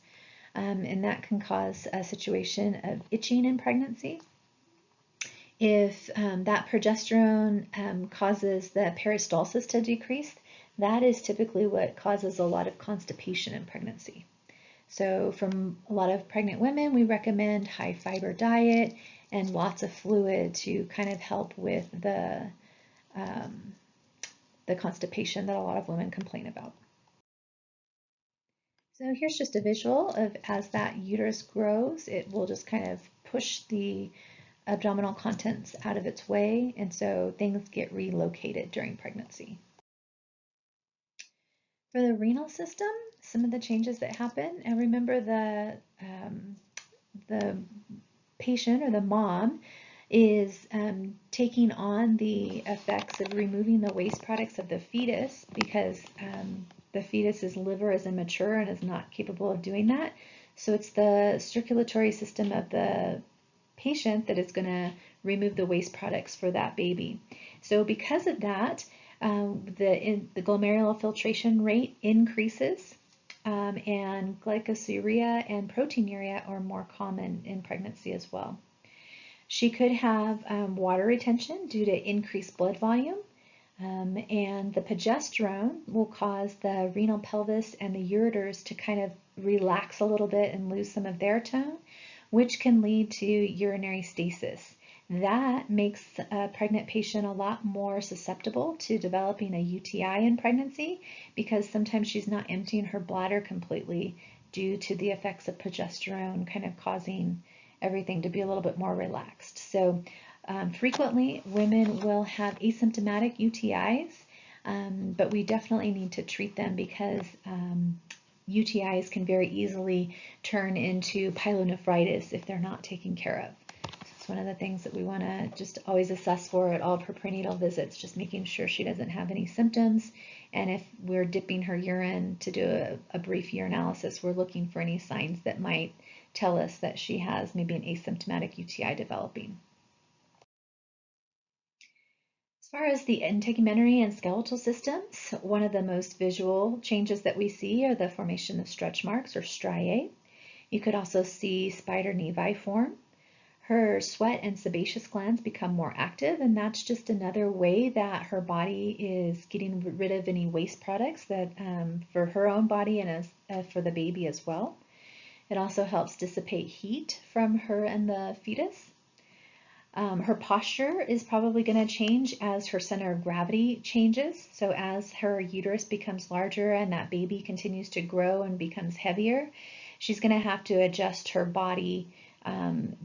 and that can cause a situation of itching in pregnancy. If that progesterone causes the peristalsis to decrease, that is typically what causes a lot of constipation in pregnancy. So from a lot of pregnant women, we recommend high fiber diet and lots of fluid to kind of help with the constipation that a lot of women complain about. So here's just a visual of as that uterus grows, it will just kind of push the abdominal contents out of its way, and so things get relocated during pregnancy. For the renal system, some of the changes that happen, and remember the patient or the mom is taking on the effects of removing the waste products of the fetus because the fetus's liver is immature and is not capable of doing that. So it's the circulatory system of the patient that is going to remove the waste products for that baby. So because of that, the glomerular filtration rate increases, and glycosuria and proteinuria are more common in pregnancy as well. She could have water retention due to increased blood volume, and the progesterone will cause the renal pelvis and the ureters to kind of relax a little bit and lose some of their tone, which can lead to urinary stasis. That makes a pregnant patient a lot more susceptible to developing a UTI in pregnancy because sometimes she's not emptying her bladder completely due to the effects of progesterone kind of causing everything to be a little bit more relaxed. So frequently women will have asymptomatic UTIs, but we definitely need to treat them because UTIs can very easily turn into pyelonephritis if they're not taken care of. So it's one of the things that we want to just always assess for at all of her prenatal visits, just making sure she doesn't have any symptoms. And if we're dipping her urine to do a brief urinalysis, we're looking for any signs that might tell us that she has maybe an asymptomatic UTI developing. As far as the integumentary and skeletal systems, one of the most visual changes that we see are the formation of stretch marks or striae. You could also see spider nevi form. Her sweat and sebaceous glands become more active, and that's just another way that her body is getting rid of any waste products that for her own body and for the baby as well. It also helps dissipate heat from her and the fetus. Her posture is probably going to change as her center of gravity changes. So as her uterus becomes larger and that baby continues to grow and becomes heavier, she's going to have to adjust her body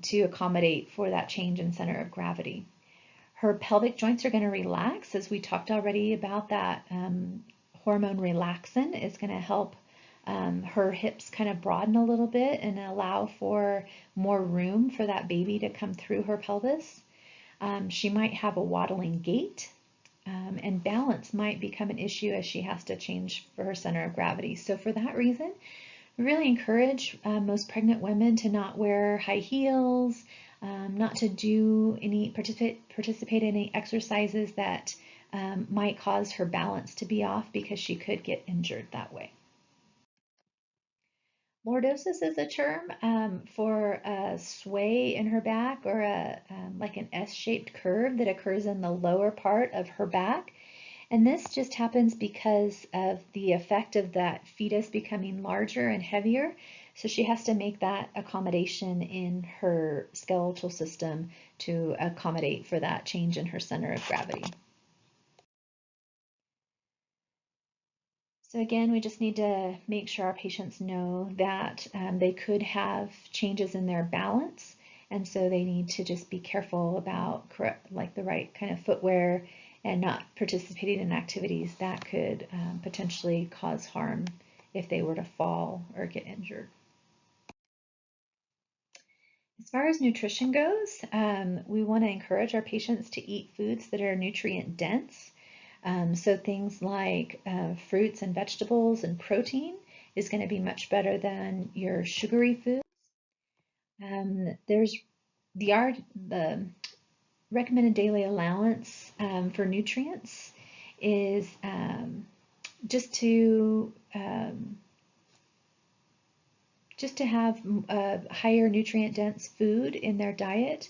to accommodate for that change in center of gravity. Her pelvic joints are going to relax, as we talked already about that hormone relaxin is going to help her hips kind of broaden a little bit and allow for more room for that baby to come through her pelvis. She might have a waddling gait, and balance might become an issue as she has to change for her center of gravity. So for that reason, we really encourage most pregnant women to not wear high heels, not to do any participate in any exercises that might cause her balance to be off because she could get injured that way. Lordosis is a term for a sway in her back or like an S-shaped curve that occurs in the lower part of her back. And this just happens because of the effect of that fetus becoming larger and heavier. So she has to make that accommodation in her skeletal system to accommodate for that change in her center of gravity. So again, we just need to make sure our patients know that they could have changes in their balance, and so they need to just be careful about the right kind of footwear and not participating in activities that could potentially cause harm if they were to fall or get injured. As far as nutrition goes, we want to encourage our patients to eat foods that are nutrient dense. So things like fruits and vegetables and protein is going to be much better than your sugary foods. There's the recommended daily allowance for nutrients is just to have higher nutrient dense food in their diet,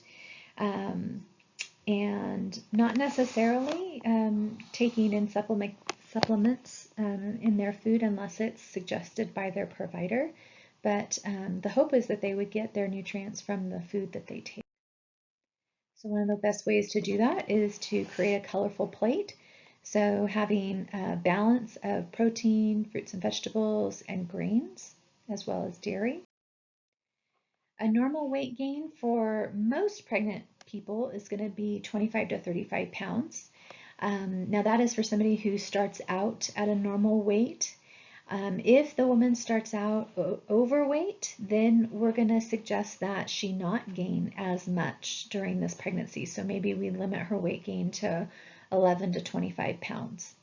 and not necessarily taking in supplements in their food unless it's suggested by their provider. But the hope is that they would get their nutrients from the food that they take. So one of the best ways to do that is to create a colorful plate. So having a balance of protein, fruits and vegetables, and grains, as well as dairy. A normal weight gain for most pregnant people is going to be 25 to 35 pounds. Now that is for somebody who starts out at a normal weight. If the woman starts out overweight, then we're going to suggest that she not gain as much during this pregnancy. So maybe we limit her weight gain to 11 to 25 pounds.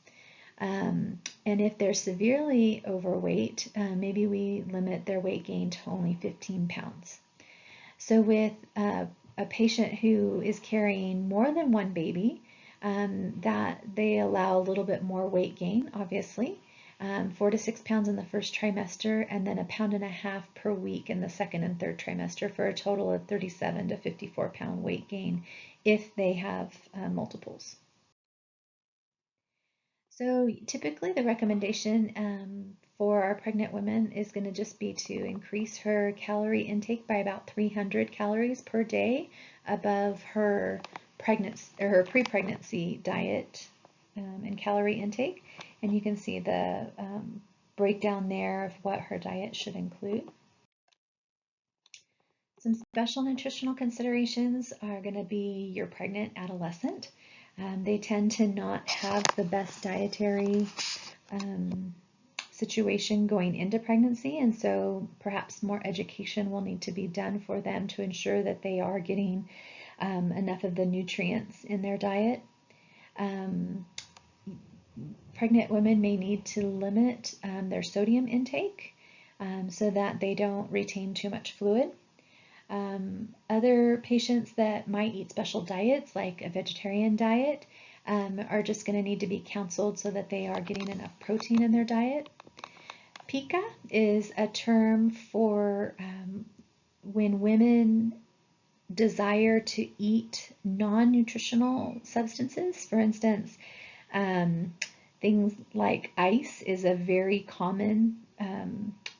And if they're severely overweight, maybe we limit their weight gain to only 15 pounds. So with a patient who is carrying more than one baby, that they allow a little bit more weight gain, obviously. 4 to 6 pounds in the first trimester, and then 1.5 pounds per week in the second and third trimester, for a total of 37 to 54 pound weight gain if they have multiples. So typically the recommendation for our pregnant women is going to just be to increase her calorie intake by about 300 calories per day above her pregnancy or her pre-pregnancy diet and calorie intake. And you can see the breakdown there of what her diet should include. Some special nutritional considerations are going to be your pregnant adolescent. They tend to not have the best dietary situation going into pregnancy, and so perhaps more education will need to be done for them to ensure that they are getting enough of the nutrients in their diet. Pregnant women may need to limit their sodium intake so that they don't retain too much fluid. Other patients that might eat special diets, like a vegetarian diet, are just going to need to be counseled so that they are getting enough protein in their diet. PICA is a term for when women desire to eat non-nutritional substances. For instance, things like ice is a very common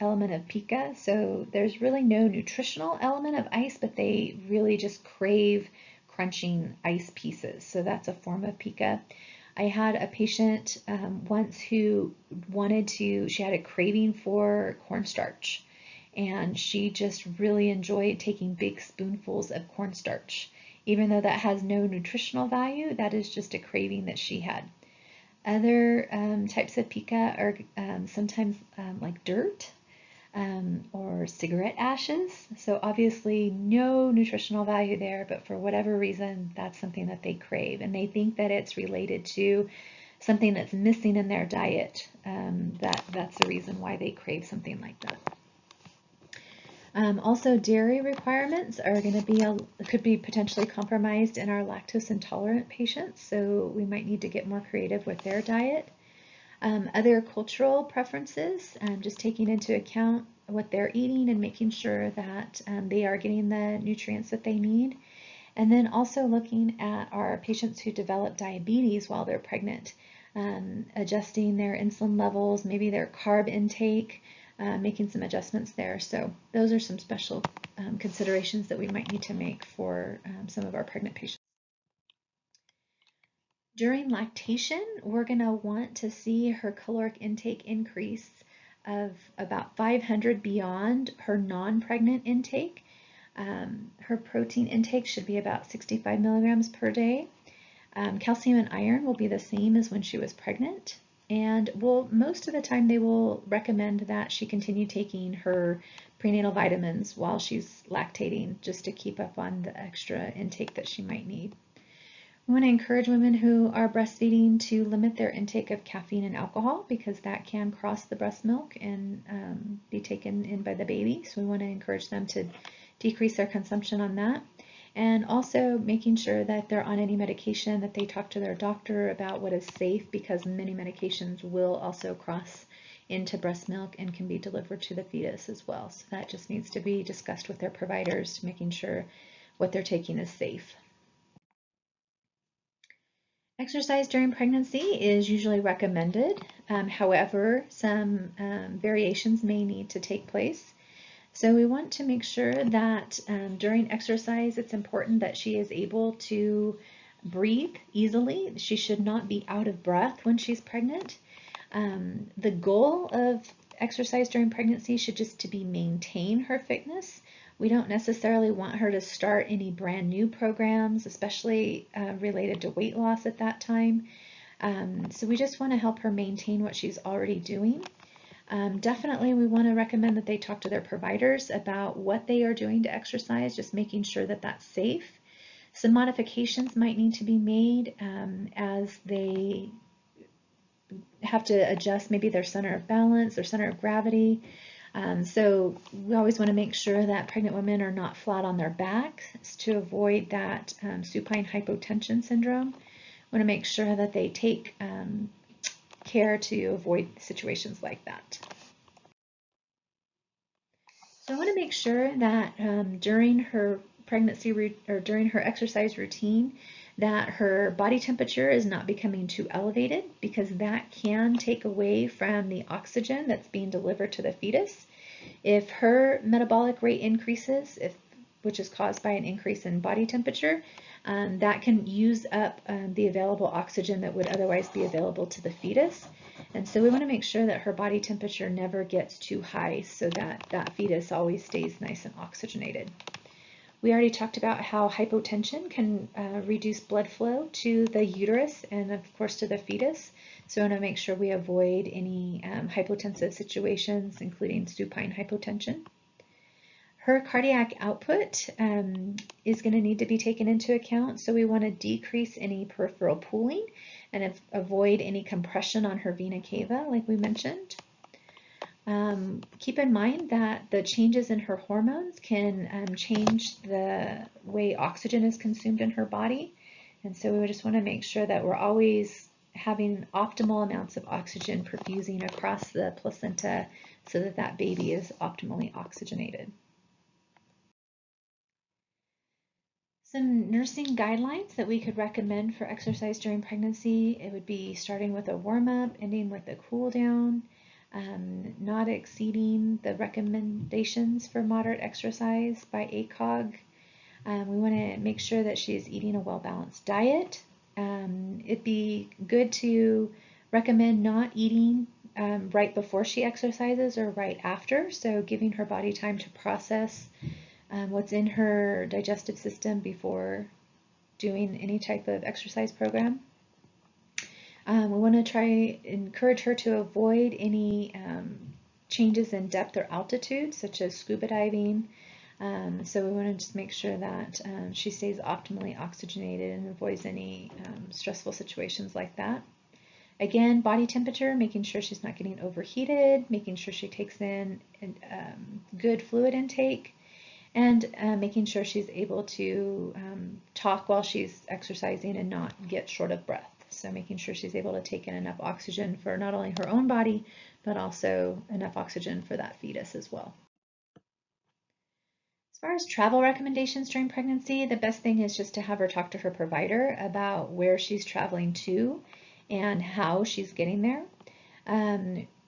element of PICA. So there's really no nutritional element of ice, but they really just crave crunching ice pieces. So that's a form of PICA. I had a patient once who she had a craving for cornstarch, and she just really enjoyed taking big spoonfuls of cornstarch. Even though that has no nutritional value, that is just a craving that she had. Other types of PICA are sometimes like dirt or cigarette ashes. So obviously no nutritional value there, but for whatever reason, that's something that they crave. And they think that it's related to something that's missing in their diet. That's the reason why they crave something like that. Also, dairy requirements are going to be could be potentially compromised in our lactose intolerant patients, so we might need to get more creative with their diet. Other cultural preferences, just taking into account what they're eating and making sure that they are getting the nutrients that they need. And then also looking at our patients who develop diabetes while they're pregnant, adjusting their insulin levels, maybe their carb intake, making some adjustments there. So those are some special considerations that we might need to make for some of our pregnant patients. During lactation, we're going to want to see her caloric intake increase of about 500 beyond her non-pregnant intake. Her protein intake should be about 65 milligrams per day. Calcium and iron will be the same as when she was pregnant. And most of the time they will recommend that she continue taking her prenatal vitamins while she's lactating, just to keep up on the extra intake that she might need. We want to encourage women who are breastfeeding to limit their intake of caffeine and alcohol, because that can cross the breast milk and be taken in by the baby. So we want to encourage them to decrease their consumption on that. And also making sure that they're on any medication, that they talk to their doctor about what is safe, because many medications will also cross into breast milk and can be delivered to the fetus as well. So that just needs to be discussed with their providers, making sure what they're taking is safe. Exercise during pregnancy is usually recommended. However, some variations may need to take place. So we want to make sure that during exercise, it's important that she is able to breathe easily. She should not be out of breath when she's pregnant. The goal of exercise during pregnancy should just to be maintain her fitness. We don't necessarily want her to start any brand new programs, especially related to weight loss at that time. So we just want to help her maintain what she's already doing. Definitely we want to recommend that they talk to their providers about what they are doing to exercise, just making sure that that's safe. Some modifications might need to be made as they have to adjust maybe their center of balance, their center of gravity. So we always want to make sure that pregnant women are not flat on their back to avoid that supine hypotension syndrome. We want to make sure that they take care to avoid situations like that. So I want to make sure that during her pregnancy or during her exercise routine, that her body temperature is not becoming too elevated, because that can take away from the oxygen that's being delivered to the fetus. If her metabolic rate increases, which is caused by an increase in body temperature, that can use up the available oxygen that would otherwise be available to the fetus. And so we want to make sure that her body temperature never gets too high, so that that fetus always stays nice and oxygenated. We already talked about how hypotension can reduce blood flow to the uterus and of course to the fetus. So we want to make sure we avoid any hypotensive situations, including supine hypotension. Her cardiac output is going to need to be taken into account. So we want to decrease any peripheral pooling and avoid any compression on her vena cava, like we mentioned. Keep in mind that the changes in her hormones can change the way oxygen is consumed in her body. And so we just want to make sure that we're always having optimal amounts of oxygen perfusing across the placenta so that that baby is optimally oxygenated. Some nursing guidelines that we could recommend for exercise during pregnancy, it would be starting with a warm-up, ending with a cool down. Not exceeding the recommendations for moderate exercise by ACOG. We want to make sure that she is eating a well-balanced diet. It'd be good to recommend not eating right before she exercises or right after, so giving her body time to process what's in her digestive system before doing any type of exercise program. We want to encourage her to avoid any changes in depth or altitude, such as scuba diving. So we want to just make sure that she stays optimally oxygenated and avoids any stressful situations like that. Again, body temperature, making sure she's not getting overheated, making sure she takes in good fluid intake, and making sure she's able to talk while she's exercising and not get short of breath. So making sure she's able to take in enough oxygen for not only her own body, but also enough oxygen for that fetus as well. As far as travel recommendations during pregnancy, the best thing is just to have her talk to her provider about where she's traveling to and how she's getting there.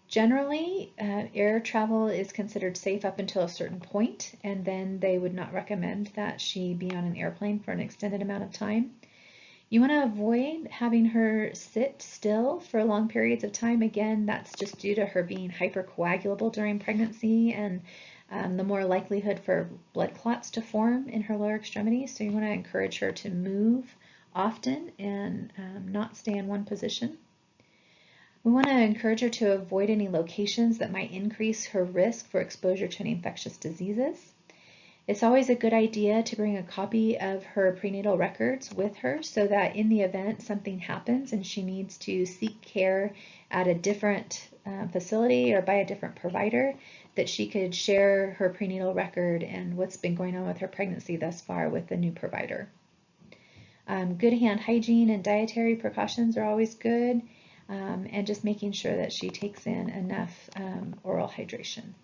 Generally, air travel is considered safe up until a certain point, and then they would not recommend that she be on an airplane for an extended amount of time. You want to avoid having her sit still for long periods of time. Again, that's just due to her being hypercoagulable during pregnancy and the more likelihood for blood clots to form in her lower extremities. So you want to encourage her to move often and not stay in one position. We want to encourage her to avoid any locations that might increase her risk for exposure to any infectious diseases. It's always a good idea to bring a copy of her prenatal records with her so that in the event something happens and she needs to seek care at a different facility or by a different provider, that she could share her prenatal record and what's been going on with her pregnancy thus far with the new provider. Good hand hygiene and dietary precautions are always good, and just making sure that she takes in enough oral hydration.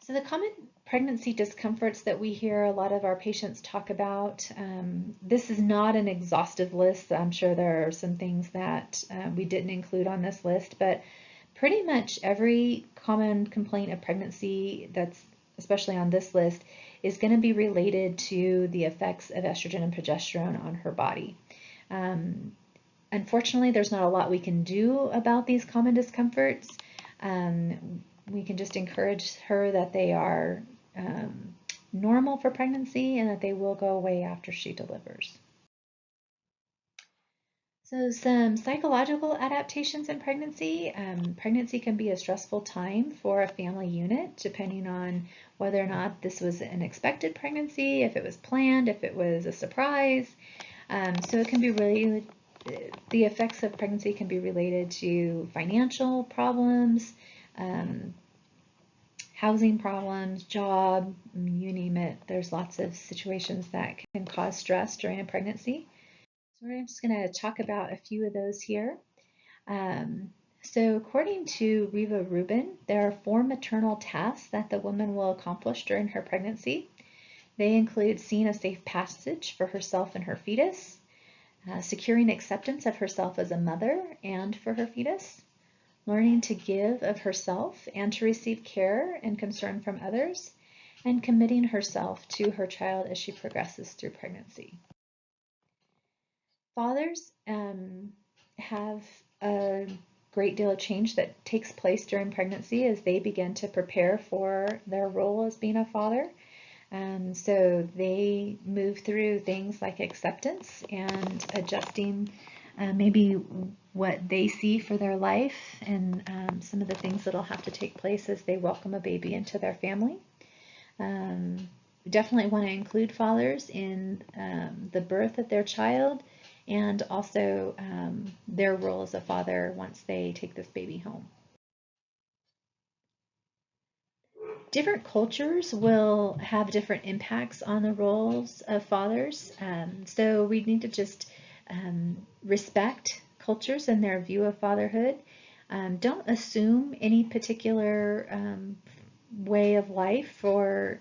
So the common pregnancy discomforts that we hear a lot of our patients talk about, this is not an exhaustive list. I'm sure there are some things that we didn't include on this list, but pretty much every common complaint of pregnancy that's especially on this list is going to be related to the effects of estrogen and progesterone on her body. Unfortunately, there's not a lot we can do about these common discomforts. We can just encourage her that they are normal for pregnancy and that they will go away after she delivers. So some psychological adaptations in pregnancy. Pregnancy can be a stressful time for a family unit, depending on whether or not this was an expected pregnancy, if it was planned, if it was a surprise. So it can be really, the effects of pregnancy can be related to financial problems, housing problems, job, you name it. There's lots of situations that can cause stress during a pregnancy. So we're just going to talk about a few of those here. So according to Riva Rubin, there are 4 maternal tasks that the woman will accomplish during her pregnancy. They include seeing a safe passage for herself and her fetus, securing acceptance of herself as a mother and for her fetus, learning to give of herself and to receive care and concern from others, and committing herself to her child as she progresses through pregnancy. Fathers have a great deal of change that takes place during pregnancy as they begin to prepare for their role as being a father. So they move through things like acceptance and adjusting maybe what they see for their life and some of the things that'll have to take place as they welcome a baby into their family. Definitely want to include fathers in the birth of their child and also their role as a father once they take this baby home. Different cultures will have different impacts on the roles of fathers. So we need to just respect cultures and their view of fatherhood. Don't assume any particular way of life for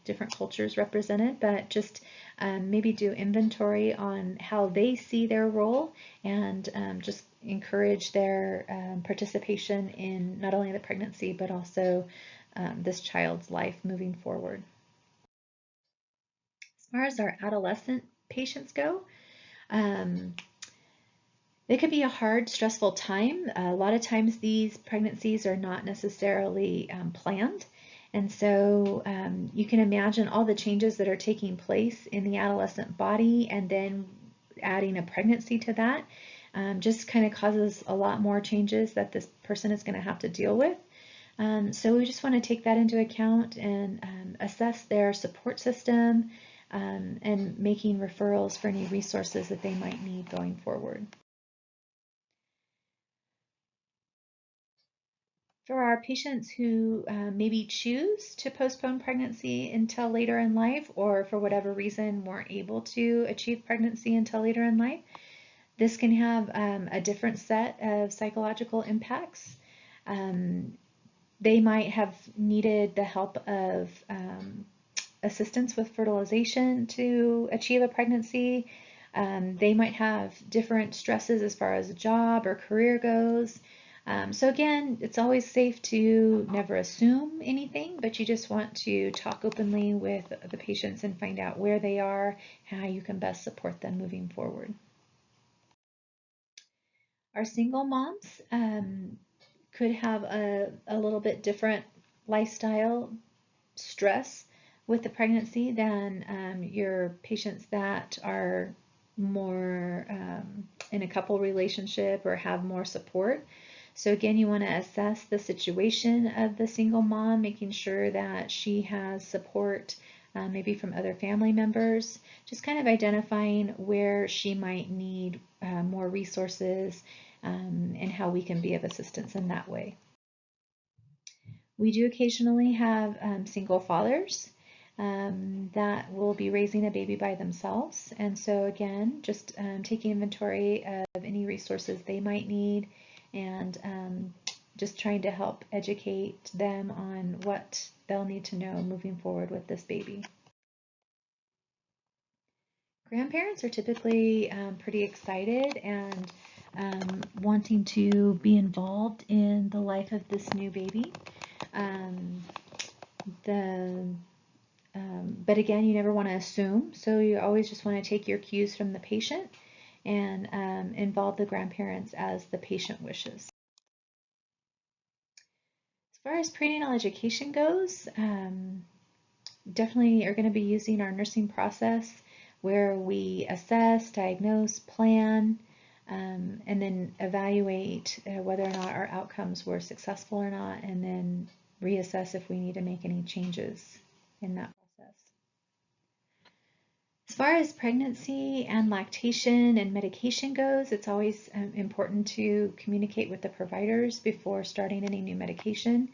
different cultures represented, but just maybe do inventory on how they see their role and just encourage their participation in not only the pregnancy, but also this child's life moving forward. As far as our adolescent patients go, it could be a hard, stressful time. A lot of times these pregnancies are not necessarily planned. And so you can imagine all the changes that are taking place in the adolescent body, and then adding a pregnancy to that just kind of causes a lot more changes that this person is going to have to deal with. So we just want to take that into account and assess their support system and making referrals for any resources that they might need going forward. For our patients who maybe choose to postpone pregnancy until later in life, or for whatever reason weren't able to achieve pregnancy until later in life, this can have a different set of psychological impacts. They might have needed the help of assistance with fertilization to achieve a pregnancy. They might have different stresses as far as a job or career goes. So again, it's always safe to never assume anything, but you just want to talk openly with the patients and find out where they are, how you can best support them moving forward. Our single moms could have a little bit different lifestyle stress with the pregnancy than your patients that are more in a couple relationship or have more support. So again, you want to assess the situation of the single mom, making sure that she has support, maybe from other family members, just kind of identifying where she might need more resources, and how we can be of assistance in that way. We do occasionally have single fathers that will be raising a baby by themselves. And so again, just taking inventory of any resources they might need, and just trying to help educate them on what they'll need to know moving forward with this baby. Grandparents are typically pretty excited and wanting to be involved in the life of this new baby. But again, you never want to assume, so you always just want to take your cues from the patient and involve the grandparents as the patient wishes. As far as prenatal education goes, definitely are going to be using our nursing process where we assess, diagnose, plan, and then evaluate whether or not our outcomes were successful or not, and then reassess if we need to make any changes in that process. As far as pregnancy and lactation and medication goes, it's always important to communicate with the providers before starting any new medication,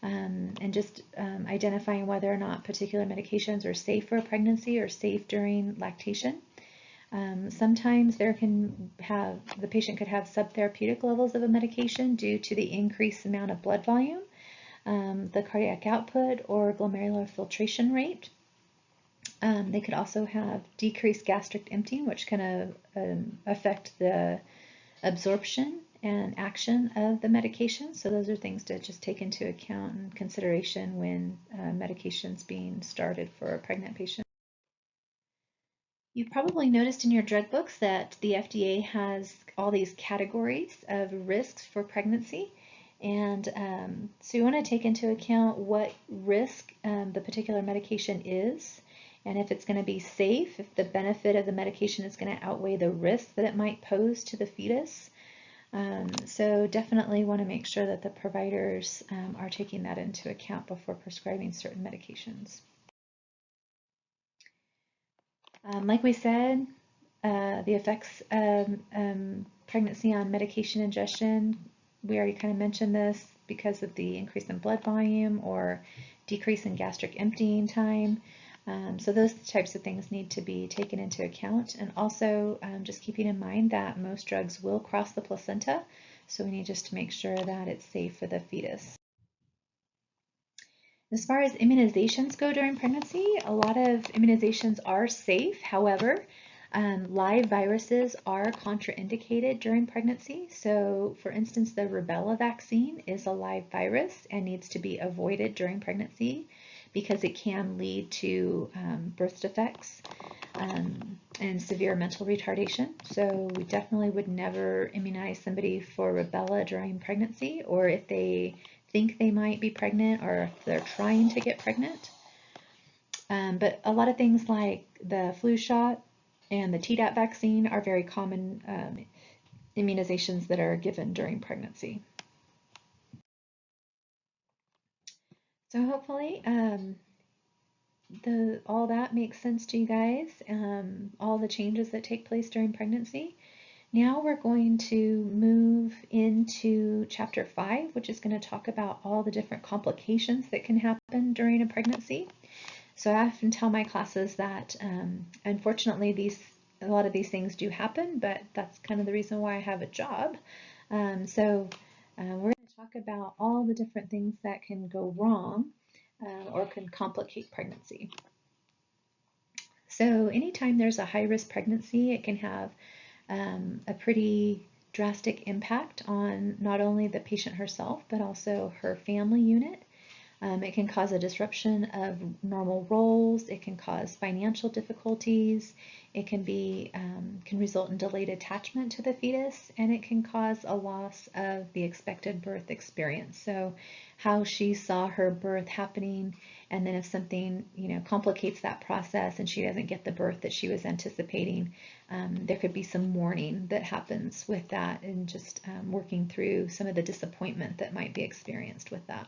and just identifying whether or not particular medications are safe for a pregnancy or safe during lactation. Sometimes the patient could have subtherapeutic levels of a medication due to the increased amount of blood volume, the cardiac output, or glomerular filtration rate. They could also have decreased gastric emptying, which can affect the absorption and action of the medication. So those are things to just take into account and consideration when medication's being started for a pregnant patient. You've probably noticed in your drug books that the FDA has all these categories of risks for pregnancy. And so you want to take into account what risk the particular medication is, and if it's going to be safe, if the benefit of the medication is going to outweigh the risk that it might pose to the fetus. So definitely want to make sure that the providers are taking that into account before prescribing certain medications. Like we said, the effects of pregnancy on medication ingestion, we already kind of mentioned this, because of the increase in blood volume or decrease in gastric emptying time. So those types of things need to be taken into account. And also just keeping in mind that most drugs will cross the placenta, so we need just to make sure that it's safe for the fetus. As far as immunizations go during pregnancy, a lot of immunizations are safe. However, live viruses are contraindicated during pregnancy. So for instance, the rubella vaccine is a live virus and needs to be avoided during pregnancy because it can lead to birth defects and severe mental retardation. So we definitely would never immunize somebody for rubella during pregnancy, or if they think they might be pregnant, or if they're trying to get pregnant. But a lot of things like the flu shot and the Tdap vaccine are very common immunizations that are given during pregnancy. So hopefully all that makes sense to you guys, all the changes that take place during pregnancy. Now we're going to move into chapter 5, which is going to talk about all the different complications that can happen during a pregnancy. So I often tell my classes that unfortunately a lot of these things do happen, but that's kind of the reason why I have a job. So we're going to talk about all the different things that can go wrong or can complicate pregnancy. So anytime there's a high-risk pregnancy, it can have a pretty drastic impact on not only the patient herself, but also her family unit. It can cause a disruption of normal roles. It can cause financial difficulties. It can result in delayed attachment to the fetus, and it can cause a loss of the expected birth experience. So how she saw her birth happening And then if something, complicates that process and she doesn't get the birth that she was anticipating, there could be some mourning that happens with that, and just working through some of the disappointment that might be experienced with that.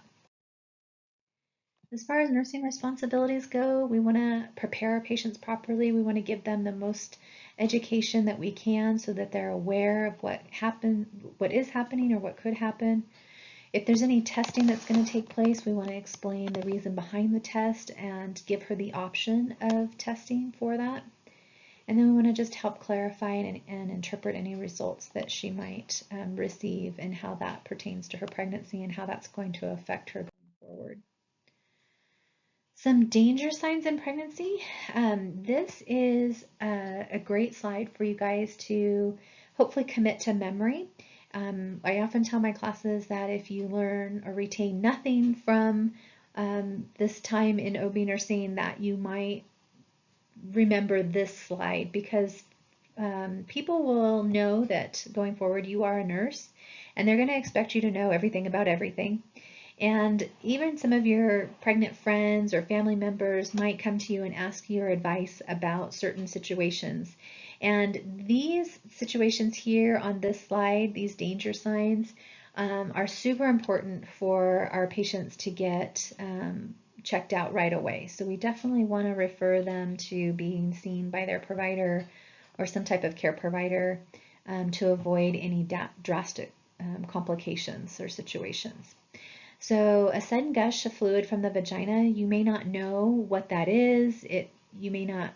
As far as nursing responsibilities go, we want to prepare our patients properly. We want to give them the most education that we can so that they're aware of what is happening or what could happen. If there's any testing that's going to take place, we want to explain the reason behind the test and give her the option of testing for that. And then we want to just help clarify and interpret any results that she might receive, and how that pertains to her pregnancy and how that's going to affect her going forward. Some danger signs in pregnancy. This is a great slide for you guys to hopefully commit to memory. I often tell my classes that if you learn or retain nothing from this time in OB nursing, that you might remember this slide, because people will know that going forward you are a nurse, and they're going to expect you to know everything about everything. And even some of your pregnant friends or family members might come to you and ask your advice about certain situations. And these situations here on this slide, these danger signs, are super important for our patients to get checked out right away. So we definitely want to refer them to being seen by their provider or some type of care provider to avoid any drastic complications or situations. So a sudden gush of fluid from the vagina, you may not know what that is. You may not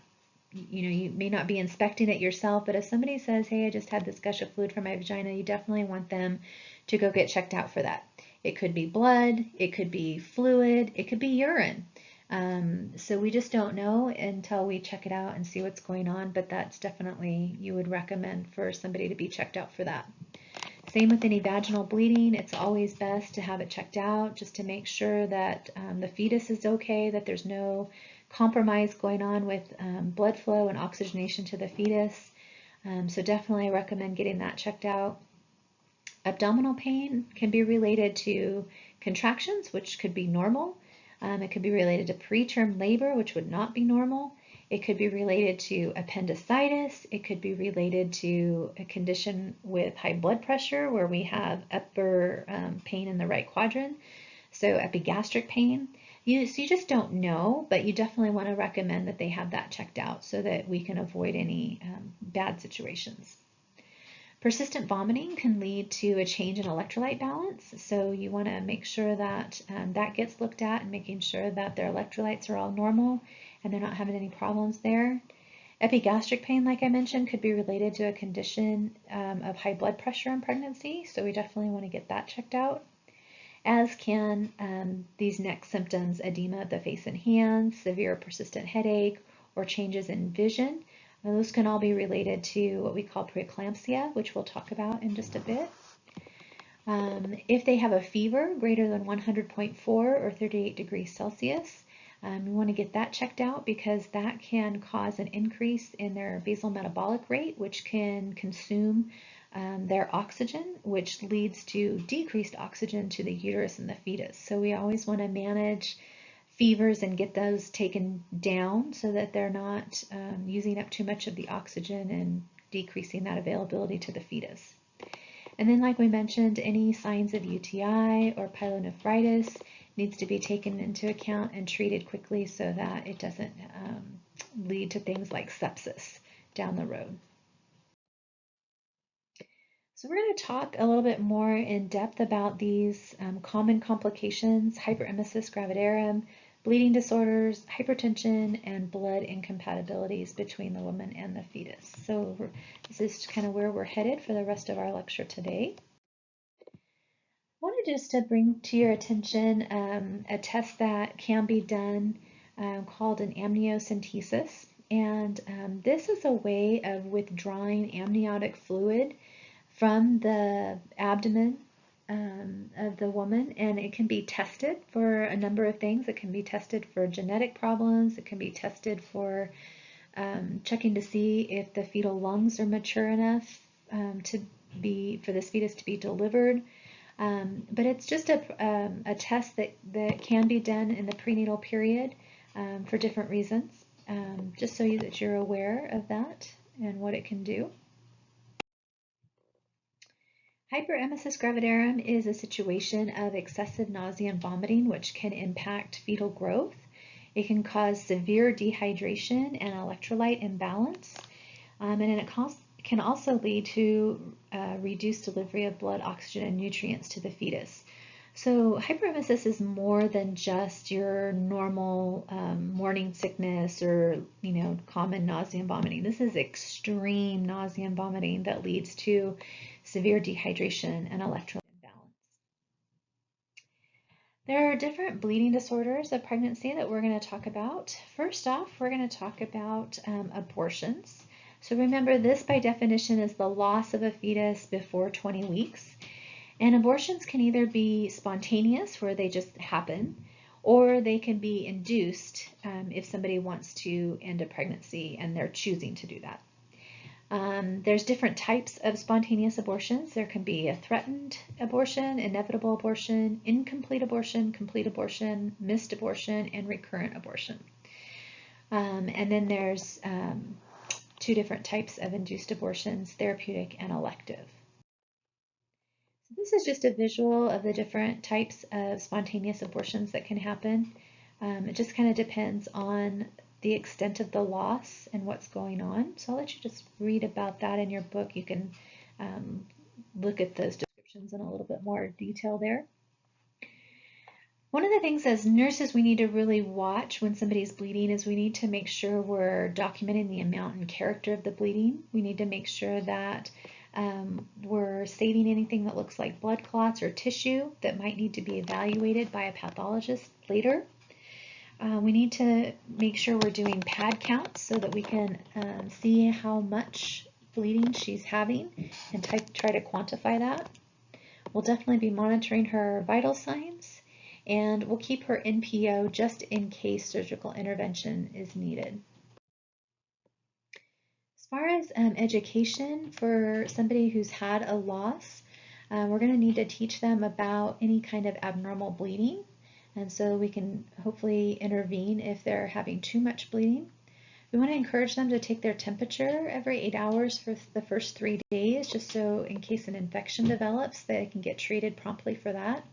be inspecting it yourself, but if somebody says, hey, I just had this gush of fluid from my vagina, you definitely want them to go get checked out for that. It could be blood, it could be fluid, it could be urine. So we just don't know until we check it out and see what's going on, but that's definitely, you would recommend for somebody to be checked out for that. Same with any vaginal bleeding. It's always best to have it checked out just to make sure that the fetus is okay, that there's no compromise going on with blood flow and oxygenation to the fetus. So definitely recommend getting that checked out. Abdominal pain can be related to contractions, which could be normal. It could be related to preterm labor, which would not be normal. It could be related to appendicitis. It could be related to a condition with high blood pressure where we have upper pain in the right quadrant. So epigastric pain. So you just don't know, but you definitely want to recommend that they have that checked out so that we can avoid any bad situations. Persistent vomiting can lead to a change in electrolyte balance, so you want to make sure that that gets looked at, and making sure that their electrolytes are all normal and they're not having any problems there. Epigastric pain, like I mentioned, could be related to a condition of high blood pressure in pregnancy, so we definitely want to get that checked out, as can these next symptoms: edema of the face and hands, severe persistent headache, or changes in vision. Those can all be related to what we call preeclampsia, which we'll talk about in just a bit. If they have a fever greater than 100.4 or 38 degrees Celsius, we want to get that checked out, because that can cause an increase in their basal metabolic rate, which can consume their oxygen, which leads to decreased oxygen to the uterus and the fetus. So we always want to manage fevers and get those taken down so that they're not using up too much of the oxygen and decreasing that availability to the fetus. And then, like we mentioned, any signs of UTI or pyelonephritis needs to be taken into account and treated quickly so that it doesn't lead to things like sepsis down the road. So we're going to talk a little bit more in depth about these common complications: hyperemesis gravidarum, bleeding disorders, hypertension, and blood incompatibilities between the woman and the fetus. So this is kind of where we're headed for the rest of our lecture today. I wanted just to bring to your attention a test that can be done called an amniocentesis. And this is a way of withdrawing amniotic fluid from the abdomen of the woman, and it can be tested for a number of things. It can be tested for genetic problems. It can be tested for checking to see if the fetal lungs are mature enough for this fetus to be delivered. But it's just a test that can be done in the prenatal period for different reasons, just so that you're aware of that and what it can do. Hyperemesis gravidarum is a situation of excessive nausea and vomiting, which can impact fetal growth. It can cause severe dehydration and electrolyte imbalance, and it can also lead to reduced delivery of blood, oxygen, and nutrients to the fetus. So hyperemesis is more than just your normal morning sickness or common nausea and vomiting. This is extreme nausea and vomiting that leads to severe dehydration and electrolyte imbalance. There are different bleeding disorders of pregnancy that we're going to talk about. First off, we're going to talk about abortions. So remember, this by definition is the loss of a fetus before 20 weeks. And abortions can either be spontaneous, where they just happen, or they can be induced if somebody wants to end a pregnancy and they're choosing to do that. There's different types of spontaneous abortions. There can be a threatened abortion, inevitable abortion, incomplete abortion, complete abortion, missed abortion, and recurrent abortion. And then there's two different types of induced abortions, therapeutic and elective. So this is just a visual of the different types of spontaneous abortions that can happen. It just kind of depends on the extent of the loss and what's going on. So I'll let you just read about that in your book. You can look at those descriptions in a little bit more detail there. One of the things as nurses we need to really watch when somebody's bleeding is we need to make sure we're documenting the amount and character of the bleeding. We need to make sure that we're saving anything that looks like blood clots or tissue that might need to be evaluated by a pathologist later. We need to make sure we're doing pad counts so that we can see how much bleeding she's having and try to quantify that. We'll definitely be monitoring her vital signs, and we'll keep her NPO just in case surgical intervention is needed. As far as education for somebody who's had a loss, we're going to need to teach them about any kind of abnormal bleeding. And so we can hopefully intervene if they're having too much bleeding. We want to encourage them to take their temperature every 8 hours for the first 3 days, just so in case an infection develops, they can get treated promptly for that.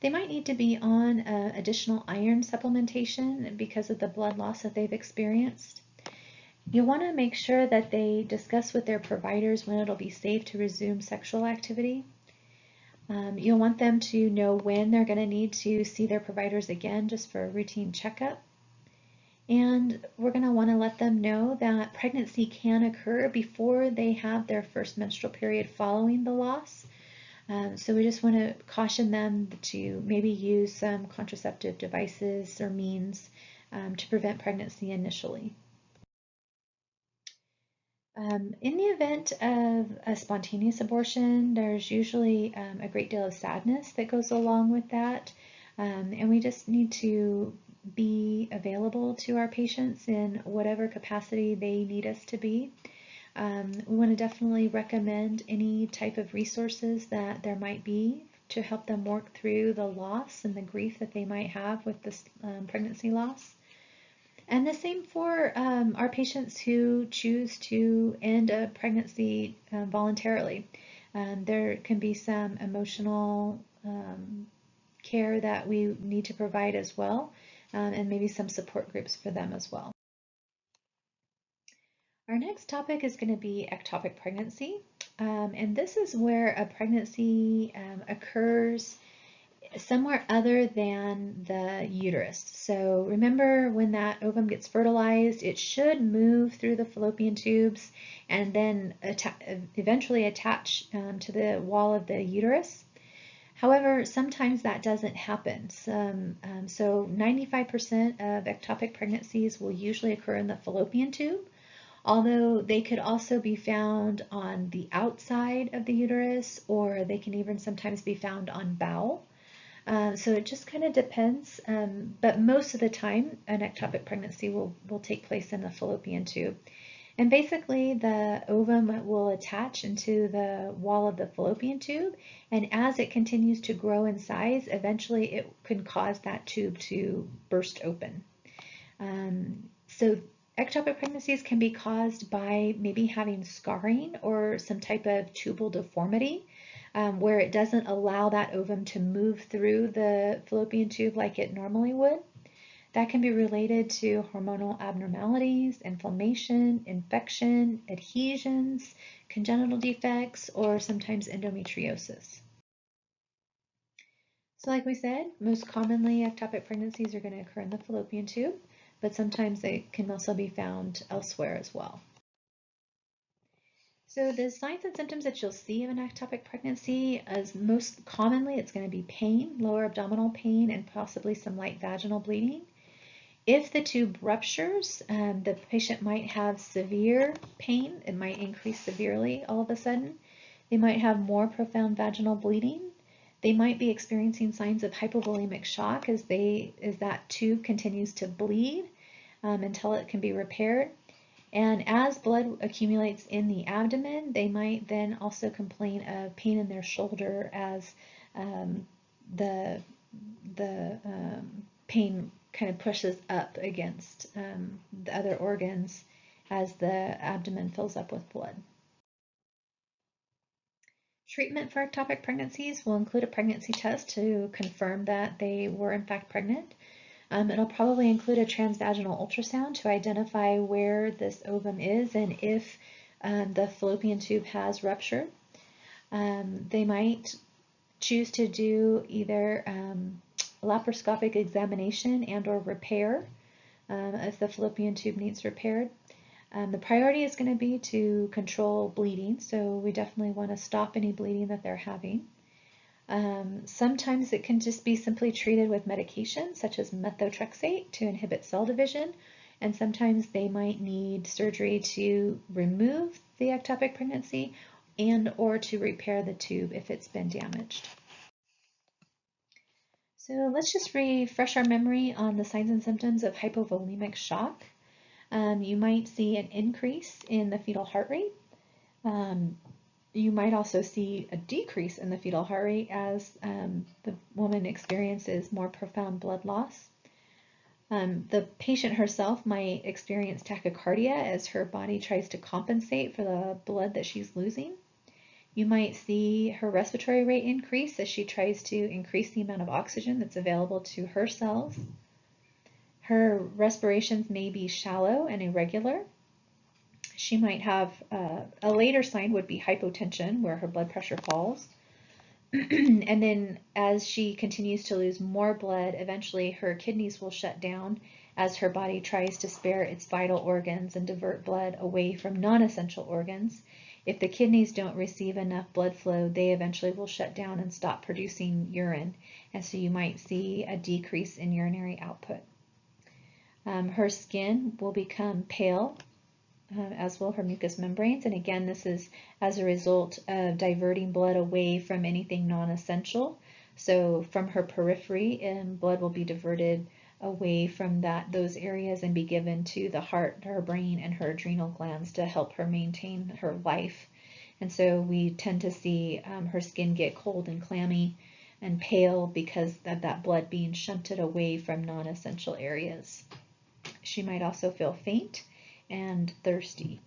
They might need to be on additional iron supplementation because of the blood loss that they've experienced. You'll want to make sure that they discuss with their providers when it'll be safe to resume sexual activity. You'll want them to know when they're going to need to see their providers again just for a routine checkup. And we're going to want to let them know that pregnancy can occur before they have their first menstrual period following the loss. So we just want to caution them to maybe use some contraceptive devices or means to prevent pregnancy initially. In the event of a spontaneous abortion, there's usually a great deal of sadness that goes along with that, and we just need to be available to our patients in whatever capacity they need us to be. We want to definitely recommend any type of resources that there might be to help them work through the loss and the grief that they might have with this pregnancy loss. And the same for our patients who choose to end a pregnancy voluntarily. There can be some emotional care that we need to provide as well, and maybe some support groups for them as well. Our next topic is going to be ectopic pregnancy, and this is where a pregnancy occurs somewhere other than the uterus. So remember, when that ovum gets fertilized, it should move through the fallopian tubes and then eventually attach to the wall of the uterus. However, sometimes that doesn't happen. So 95% of ectopic pregnancies will usually occur in the fallopian tube, although they could also be found on the outside of the uterus, or they can even sometimes be found on bowel. So it just kind of depends, but most of the time an ectopic pregnancy will take place in the fallopian tube. And basically the ovum will attach into the wall of the fallopian tube, and as it continues to grow in size, eventually it can cause that tube to burst open. So ectopic pregnancies can be caused by maybe having scarring or some type of tubal deformity, where it doesn't allow that ovum to move through the fallopian tube like it normally would. That can be related to hormonal abnormalities, inflammation, infection, adhesions, congenital defects, or sometimes endometriosis. So like we said, most commonly ectopic pregnancies are going to occur in the fallopian tube, but sometimes they can also be found elsewhere as well. So the signs and symptoms that you'll see of an ectopic pregnancy is most commonly it's going to be pain, lower abdominal pain, and possibly some light vaginal bleeding. If the tube ruptures, the patient might have severe pain. It might increase severely all of a sudden. They might have more profound vaginal bleeding. They might be experiencing signs of hypovolemic shock as that tube continues to bleed until it can be repaired. And as blood accumulates in the abdomen, they might then also complain of pain in their shoulder as the pain kind of pushes up against the other organs as the abdomen fills up with blood. Treatment for ectopic pregnancies will include a pregnancy test to confirm that they were in fact pregnant. It'll probably include a transvaginal ultrasound to identify where this ovum is and if the fallopian tube has ruptured. They might choose to do either laparoscopic examination and or repair if the fallopian tube needs repaired. The priority is going to be to control bleeding, so we definitely want to stop any bleeding that they're having. Sometimes it can just be simply treated with medication such as methotrexate to inhibit cell division, and sometimes they might need surgery to remove the ectopic pregnancy and or to repair the tube if it's been damaged. So let's just refresh our memory on the signs and symptoms of hypovolemic shock. You might see an increase in the fetal heart rate. You might also see a decrease in the fetal heart rate as the woman experiences more profound blood loss. The patient herself might experience tachycardia as her body tries to compensate for the blood that she's losing. You might see her respiratory rate increase as she tries to increase the amount of oxygen that's available to her cells. Her respirations may be shallow and irregular. She might have a later sign would be hypotension, where her blood pressure falls. And then as she continues to lose more blood, eventually her kidneys will shut down as her body tries to spare its vital organs and divert blood away from non-essential organs. If the kidneys don't receive enough blood flow, they eventually will shut down and stop producing urine. And so you might see a decrease in urinary output. Her skin will become pale, as will her mucous membranes. And again, this is as a result of diverting blood away from anything non-essential. So from her periphery, blood will be diverted away from those areas and be given to the heart, her brain, and her adrenal glands to help her maintain her life. And so we tend to see her skin get cold and clammy and pale because of that blood being shunted away from non-essential areas. She might also feel faint and thirsty.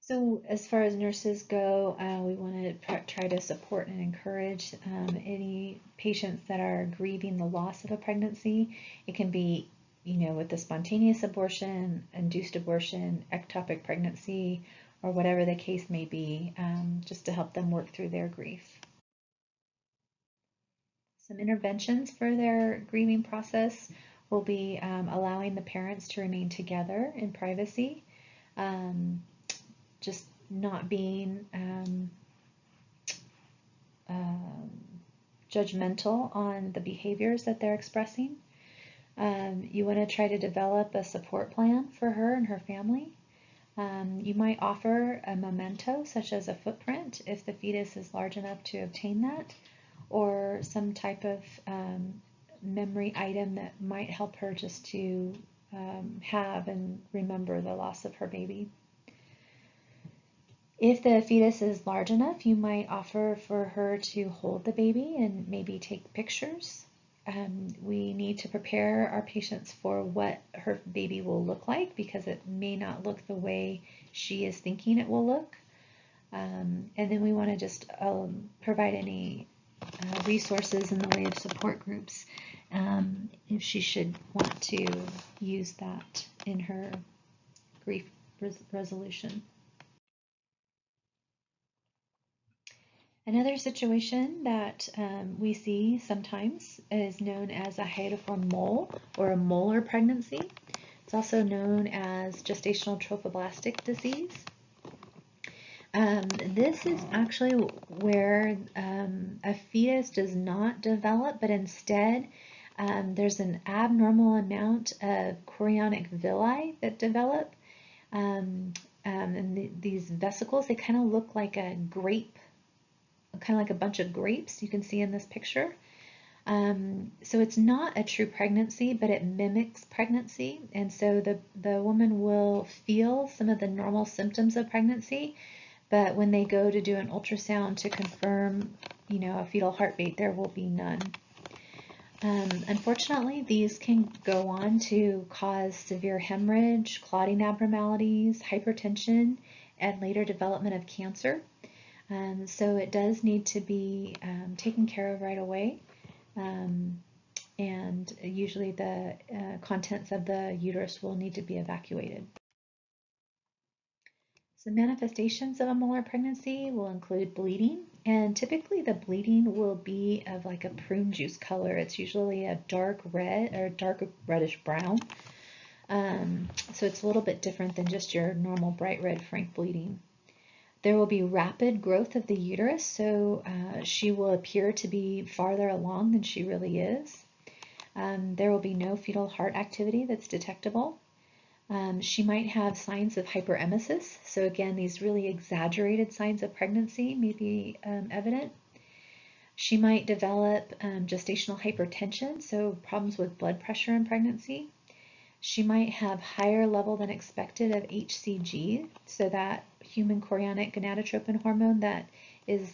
So as far as nurses go, we want to try to support and encourage any patients that are grieving the loss of a pregnancy. It can be, with a spontaneous abortion, induced abortion, ectopic pregnancy, or whatever the case may be, just to help them work through their grief. Some interventions for their grieving process will be allowing the parents to remain together in privacy. Just not being judgmental on the behaviors that they're expressing. You want to try to develop a support plan for her and her family. You might offer a memento, such as a footprint, if the fetus is large enough to obtain that, or some type of memory item that might help her just to have and remember the loss of her baby. If the fetus is large enough, you might offer for her to hold the baby and maybe take pictures. We need to prepare our patients for what her baby will look like because it may not look the way she is thinking it will look. And then we want to just provide any resources in the way of support groups if she should want to use that in her grief resolution. Another situation that we see sometimes is known as a hypotensive mole or a molar pregnancy. It's also known as gestational trophoblastic disease. This is actually where a fetus does not develop, but instead there's an abnormal amount of chorionic villi that develop. And these vesicles, they kind of look like a grape, kind of like a bunch of grapes you can see in this picture. So it's not a true pregnancy, but it mimics pregnancy. And so the woman will feel some of the normal symptoms of pregnancy, but when they go to do an ultrasound to confirm, a fetal heartbeat, there will be none. Unfortunately, these can go on to cause severe hemorrhage, clotting abnormalities, hypertension, and later development of cancer. So it does need to be taken care of right away, and usually the contents of the uterus will need to be evacuated. So manifestations of a molar pregnancy will include bleeding, and typically the bleeding will be of like a prune juice color. It's usually a dark red or dark reddish brown. So it's a little bit different than just your normal bright red frank bleeding. There will be rapid growth of the uterus, so she will appear to be farther along than she really is. There will be no fetal heart activity that's detectable. She might have signs of hyperemesis, so again, these really exaggerated signs of pregnancy may be evident. She might develop gestational hypertension, so problems with blood pressure in pregnancy. She might have higher level than expected of HCG, so that human chorionic gonadotropin hormone that is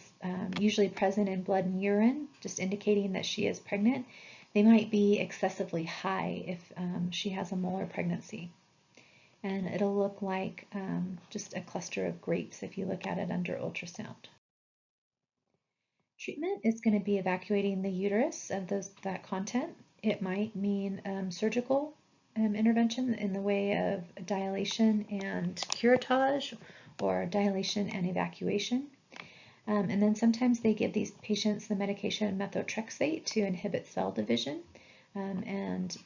usually present in blood and urine, just indicating that she is pregnant. They might be excessively high if she has a molar pregnancy. And it'll look like just a cluster of grapes if you look at it under ultrasound. Treatment is going to be evacuating the uterus of that content. It might mean surgical intervention in the way of dilation and curettage, or dilation and evacuation. And then sometimes they give these patients the medication methotrexate to inhibit cell division and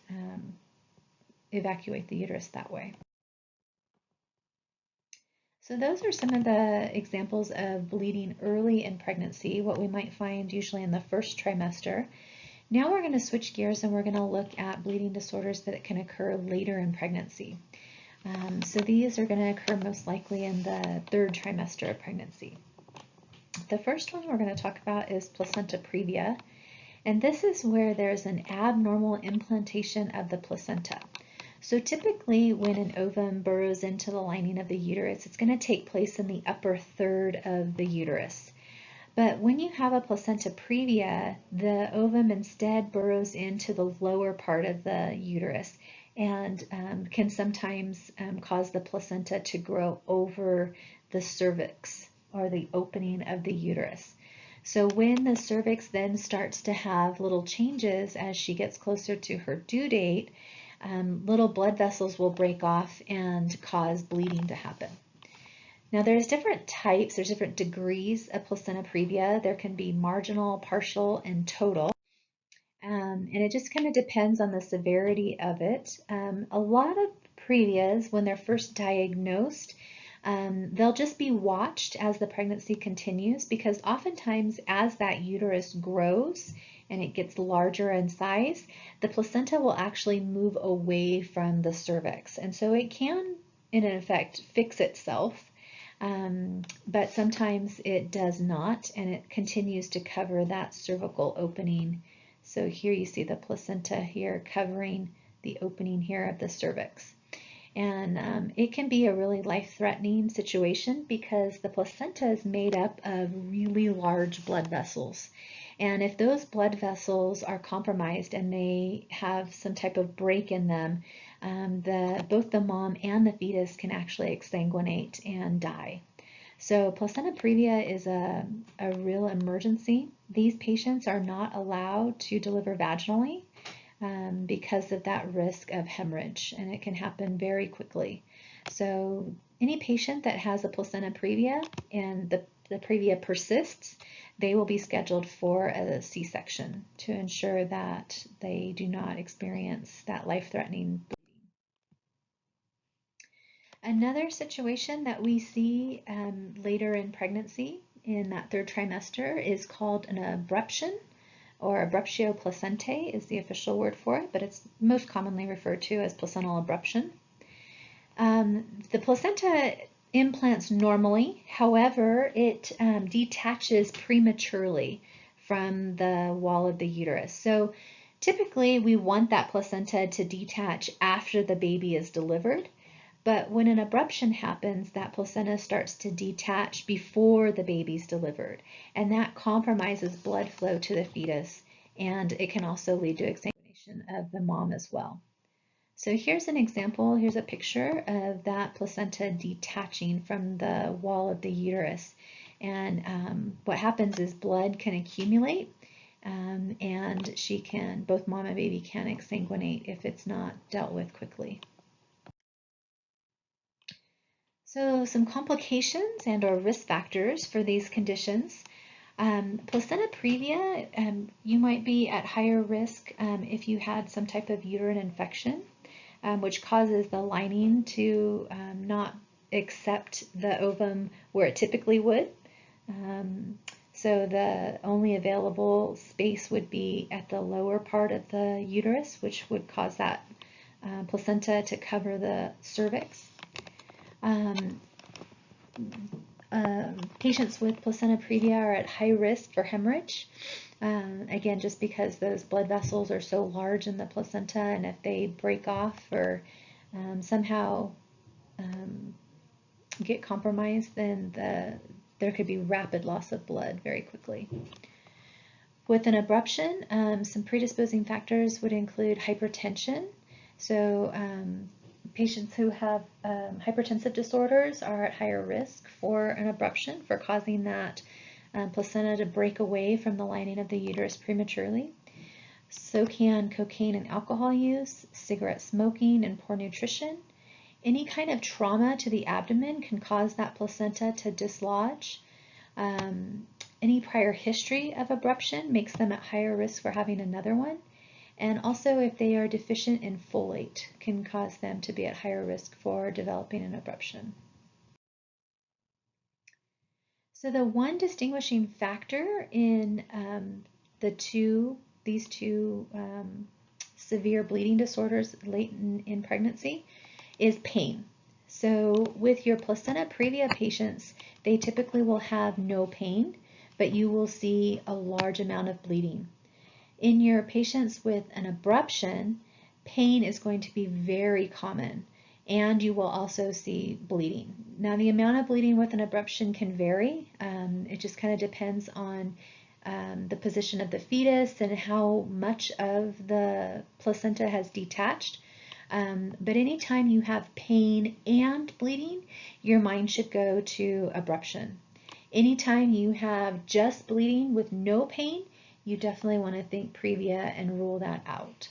evacuate the uterus that way. So those are some of the examples of bleeding early in pregnancy, what we might find usually in the first trimester. Now we're going to switch gears and we're going to look at bleeding disorders that can occur later in pregnancy. So these are going to occur most likely in the third trimester of pregnancy. The first one we're going to talk about is placenta previa, and this is where there's an abnormal implantation of the placenta. So typically when an ovum burrows into the lining of the uterus, it's going to take place in the upper third of the uterus. But when you have a placenta previa, the ovum instead burrows into the lower part of the uterus and can sometimes cause the placenta to grow over the cervix or the opening of the uterus. So when the cervix then starts to have little changes as she gets closer to her due date, little blood vessels will break off and cause bleeding to happen. Now there's different types, there's different degrees of placenta previa. There can be marginal, partial, and total. And it just kind of depends on the severity of it. A lot of previas, when they're first diagnosed, they'll just be watched as the pregnancy continues, because oftentimes as that uterus grows and it gets larger in size, the placenta will actually move away from the cervix. And so it can, in effect, fix itself, but sometimes it does not, and it continues to cover that cervical opening. So here you see the placenta here covering the opening here of the cervix. And it can be a really life-threatening situation because the placenta is made up of really large blood vessels. And if those blood vessels are compromised and they have some type of break in them, both the mom and the fetus can actually exsanguinate and die. So placenta previa is a real emergency. These patients are not allowed to deliver vaginally because of that risk of hemorrhage, and it can happen very quickly. So any patient that has a placenta previa and the previa persists, they will be scheduled for a C-section to ensure that they do not experience that life-threatening bleeding. Another situation that we see later in pregnancy in that 3rd trimester is called an abruption, or abruptio placentae is the official word for it, but it's most commonly referred to as placental abruption. The placenta implants normally, however, it detaches prematurely from the wall of the uterus. So typically we want that placenta to detach after the baby is delivered, but when an abruption happens, that placenta starts to detach before the baby's delivered, and that compromises blood flow to the fetus, and it can also lead to exsanguination of the mom as well. So here's an example, here's a picture of that placenta detaching from the wall of the uterus. And what happens is blood can accumulate, and both mom and baby can exsanguinate if it's not dealt with quickly. So some complications and or risk factors for these conditions. Placenta previa, you might be at higher risk if you had some type of uterine infection, which causes the lining to not accept the ovum where it typically would. So the only available space would be at the lower part of the uterus, which would cause that placenta to cover the cervix. Patients with placenta previa are at high risk for hemorrhage. Again, just because those blood vessels are so large in the placenta, and if they break off or somehow get compromised, then there could be rapid loss of blood very quickly. With an abruption, some predisposing factors would include hypertension. So patients who have hypertensive disorders are at higher risk for an abruption, for causing that placenta to break away from the lining of the uterus prematurely. So can cocaine and alcohol use, cigarette smoking, and poor nutrition. Any kind of trauma to the abdomen can cause that placenta to dislodge. Any prior history of abruption makes them at higher risk for having another one. And also, if they are deficient in folate, can cause them to be at higher risk for developing an abruption. So the one distinguishing factor in these two severe bleeding disorders late in pregnancy is pain. So with your placenta previa patients, they typically will have no pain, but you will see a large amount of bleeding. In your patients with an abruption, pain is going to be very common, and you will also see bleeding. Now, the amount of bleeding with an abruption can vary. It just kind of depends on the position of the fetus and how much of the placenta has detached. But anytime you have pain and bleeding, your mind should go to abruption. Anytime you have just bleeding with no pain, you definitely want to think previa and rule that out.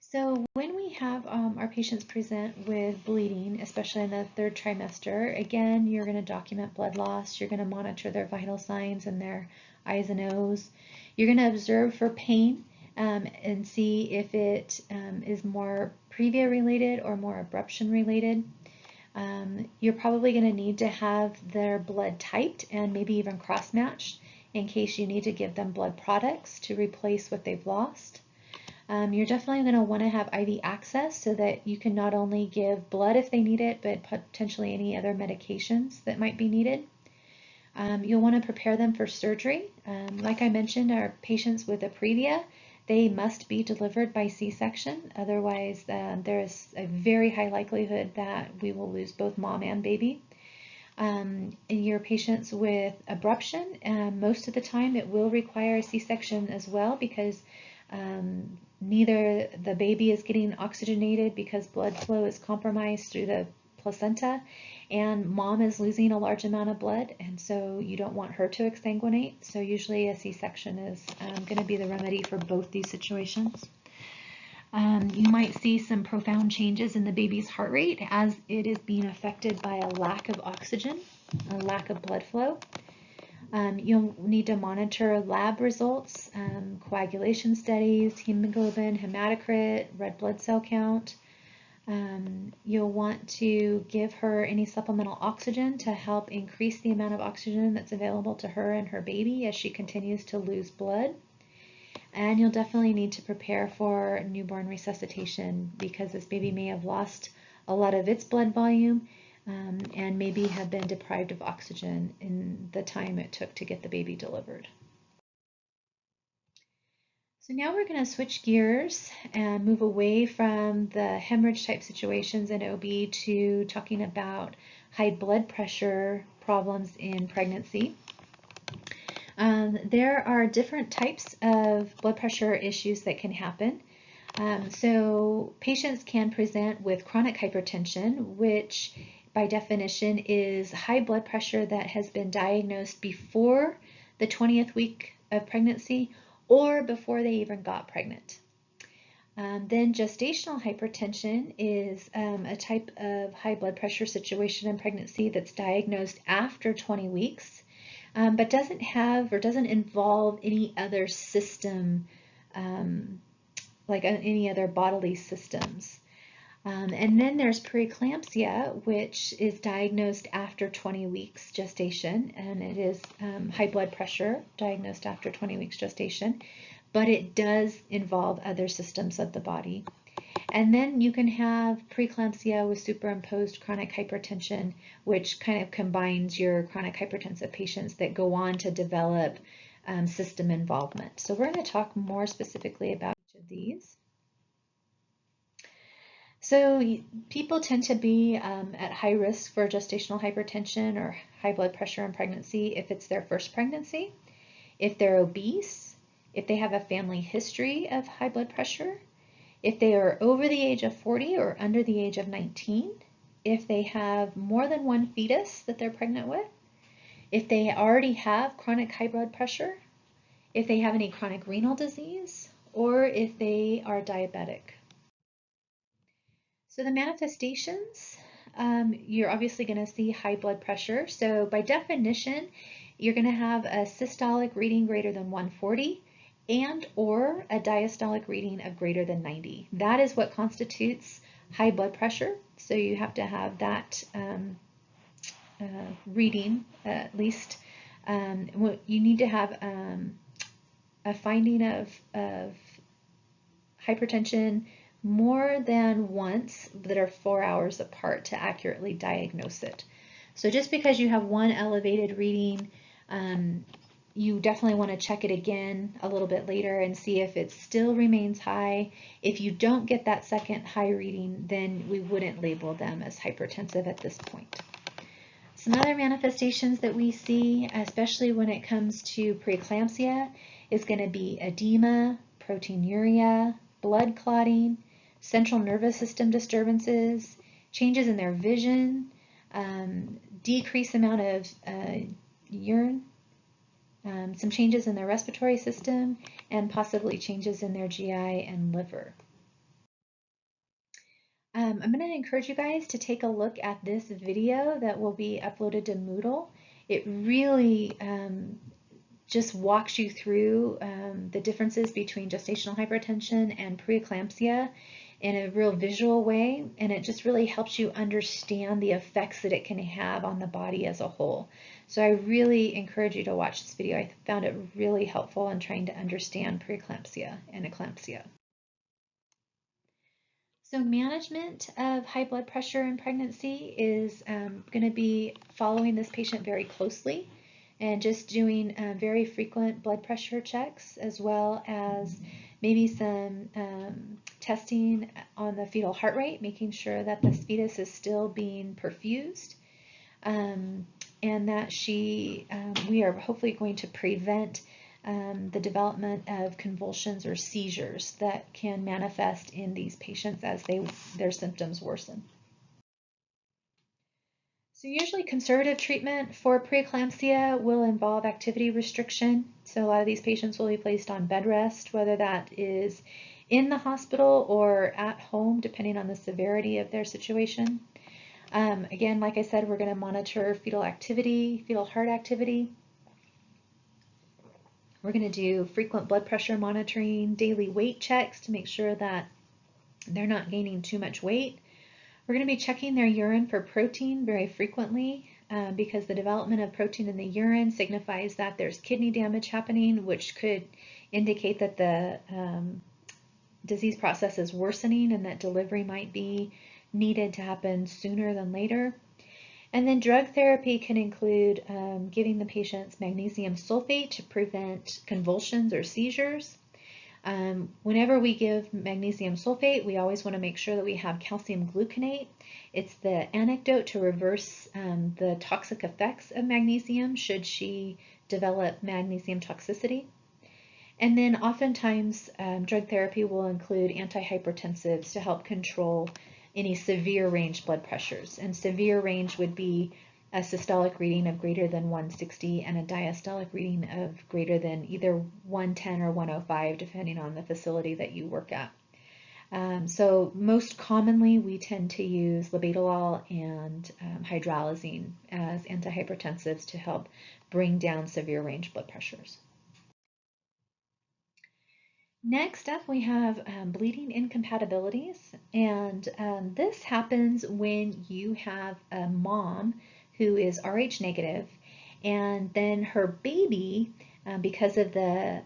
So when we have our patients present with bleeding, especially in the 3rd trimester, again, you're going to document blood loss. You're going to monitor their vital signs and their eyes and O's. You're going to observe for pain and see if it is more previa related or more abruption related. You're probably going to need to have their blood typed and maybe even cross-matched in case you need to give them blood products to replace what they've lost. You're definitely going to want to have IV access so that you can not only give blood if they need it, but potentially any other medications that might be needed. You'll want to prepare them for surgery. Like I mentioned, our patients with a previa, they must be delivered by C-section. Otherwise, there is a very high likelihood that we will lose both mom and baby. In your patients with abruption, most of the time it will require a C-section as well, because neither the baby is getting oxygenated because blood flow is compromised through the placenta, and mom is losing a large amount of blood, and so you don't want her to exsanguinate. So usually a C-section is going to be the remedy for both these situations. You might see some profound changes in the baby's heart rate as it is being affected by a lack of oxygen, a lack of blood flow. You'll need to monitor lab results, coagulation studies, hemoglobin, hematocrit, red blood cell count. You'll want to give her any supplemental oxygen to help increase the amount of oxygen that's available to her and her baby as she continues to lose blood. And you'll definitely need to prepare for newborn resuscitation, because this baby may have lost a lot of its blood volume and maybe have been deprived of oxygen in the time it took to get the baby delivered. So now we're going to switch gears and move away from the hemorrhage type situations in OB to talking about high blood pressure problems in pregnancy. There are different types of blood pressure issues that can happen. So patients can present with chronic hypertension, which by definition is high blood pressure that has been diagnosed before the 20th week of pregnancy or before they even got pregnant. Then gestational hypertension is a type of high blood pressure situation in pregnancy that's diagnosed after 20 weeks, but doesn't have or doesn't involve any other system, like any other bodily systems. And then there's preeclampsia, which is diagnosed after 20 weeks gestation, and it is high blood pressure diagnosed after 20 weeks gestation, but it does involve other systems of the body. And then you can have preeclampsia with superimposed chronic hypertension, which kind of combines your chronic hypertensive patients that go on to develop system involvement. So we're going to talk more specifically about each of these. So people tend to be at high risk for gestational hypertension or high blood pressure in pregnancy if it's their first pregnancy, if they're obese, if they have a family history of high blood pressure, if they are over the age of 40 or under the age of 19, if they have more than one fetus that they're pregnant with, if they already have chronic high blood pressure, if they have any chronic renal disease, or if they are diabetic. So the manifestations, you're obviously going to see high blood pressure. So by definition, you're going to have a systolic reading greater than 140 and or a diastolic reading of greater than 90. That is what constitutes high blood pressure. So you have to have that reading at least. You need to have a finding of hypertension more than once that are 4 hours apart to accurately diagnose it. So just because you have one elevated reading, you definitely want to check it again a little bit later and see if it still remains high. If you don't get that second high reading, then we wouldn't label them as hypertensive at this point. Some other manifestations that we see, especially when it comes to preeclampsia, is going to be edema, proteinuria, blood clotting, central nervous system disturbances, changes in their vision, decreased amount of urine, some changes in their respiratory system, and possibly changes in their GI and liver. I'm going to encourage you guys to take a look at this video that will be uploaded to Moodle. It really just walks you through the differences between gestational hypertension and preeclampsia in a real visual way, and it just really helps you understand the effects that it can have on the body as a whole. So I really encourage you to watch this video. I found it really helpful in trying to understand preeclampsia and eclampsia. So management of high blood pressure in pregnancy is going to be following this patient very closely and just doing very frequent blood pressure checks, as well as maybe some testing on the fetal heart rate, making sure that the fetus is still being perfused, and that we are hopefully going to prevent the development of convulsions or seizures that can manifest in these patients as their symptoms worsen. So usually conservative treatment for preeclampsia will involve activity restriction. So a lot of these patients will be placed on bed rest, whether that is in the hospital or at home, depending on the severity of their situation. Again, like I said, we're going to monitor fetal activity, fetal heart activity. We're going to do frequent blood pressure monitoring, daily weight checks to make sure that they're not gaining too much weight. We're going to be checking their urine for protein very frequently because the development of protein in the urine signifies that there's kidney damage happening, which could indicate that the disease process is worsening and that delivery might be needed to happen sooner than later. And then drug therapy can include giving the patients magnesium sulfate to prevent convulsions or seizures. Whenever we give magnesium sulfate, we always want to make sure that we have calcium gluconate. It's the antidote to reverse the toxic effects of magnesium should she develop magnesium toxicity. And then oftentimes drug therapy will include antihypertensives to help control any severe range blood pressures. And severe range would be a systolic reading of greater than 160 and a diastolic reading of greater than either 110 or 105, depending on the facility that you work at. So most commonly, we tend to use labetalol and hydralazine as antihypertensives to help bring down severe range blood pressures. Next up, we have bleeding incompatibilities, and this happens when you have a mom who is Rh negative, and then her baby, because of the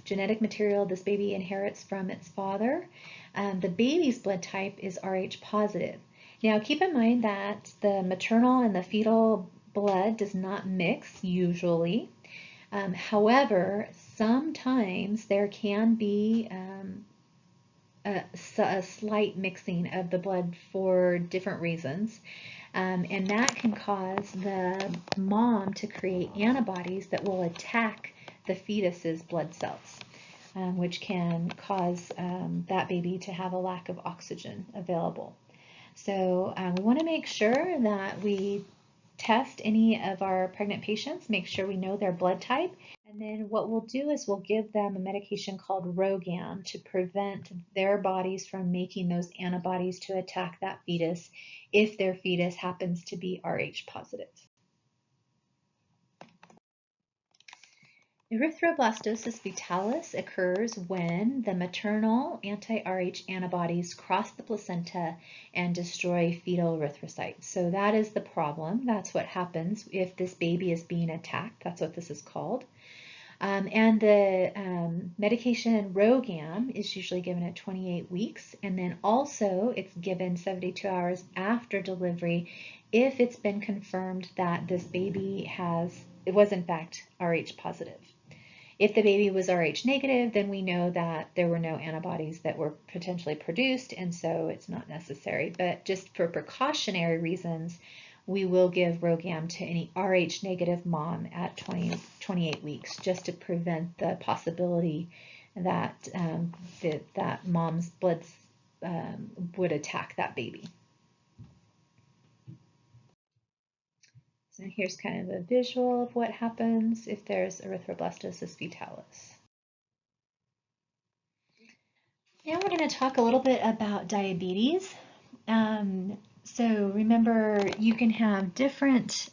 genetic material this baby inherits from its father, the baby's blood type is Rh positive. Now keep in mind that the maternal and the fetal blood does not mix usually. However, sometimes there can be a slight mixing of the blood for different reasons. And that can cause the mom to create antibodies that will attack the fetus's blood cells, which can cause that baby to have a lack of oxygen available. So we want to make sure that we test any of our pregnant patients, make sure we know their blood type, and then what we'll do is we'll give them a medication called RhoGAM to prevent their bodies from making those antibodies to attack that fetus if their fetus happens to be Rh positive. Erythroblastosis fetalis occurs when the maternal anti-Rh antibodies cross the placenta and destroy fetal erythrocytes. So that is the problem. That's what happens if this baby is being attacked. That's what this is called. And the medication RhoGAM is usually given at 28 weeks, and then also it's given 72 hours after delivery if it's been confirmed that this baby was in fact Rh positive. If the baby was Rh negative, then we know that there were no antibodies that were potentially produced, and so it's not necessary. But just for precautionary reasons, we will give RhoGAM to any Rh negative mom at 28 weeks, just to prevent the possibility that that mom's blood would attack that baby. So here's kind of a visual of what happens if there's erythroblastosis fetalis. Now we're going to talk a little bit about diabetes. So remember, you can have different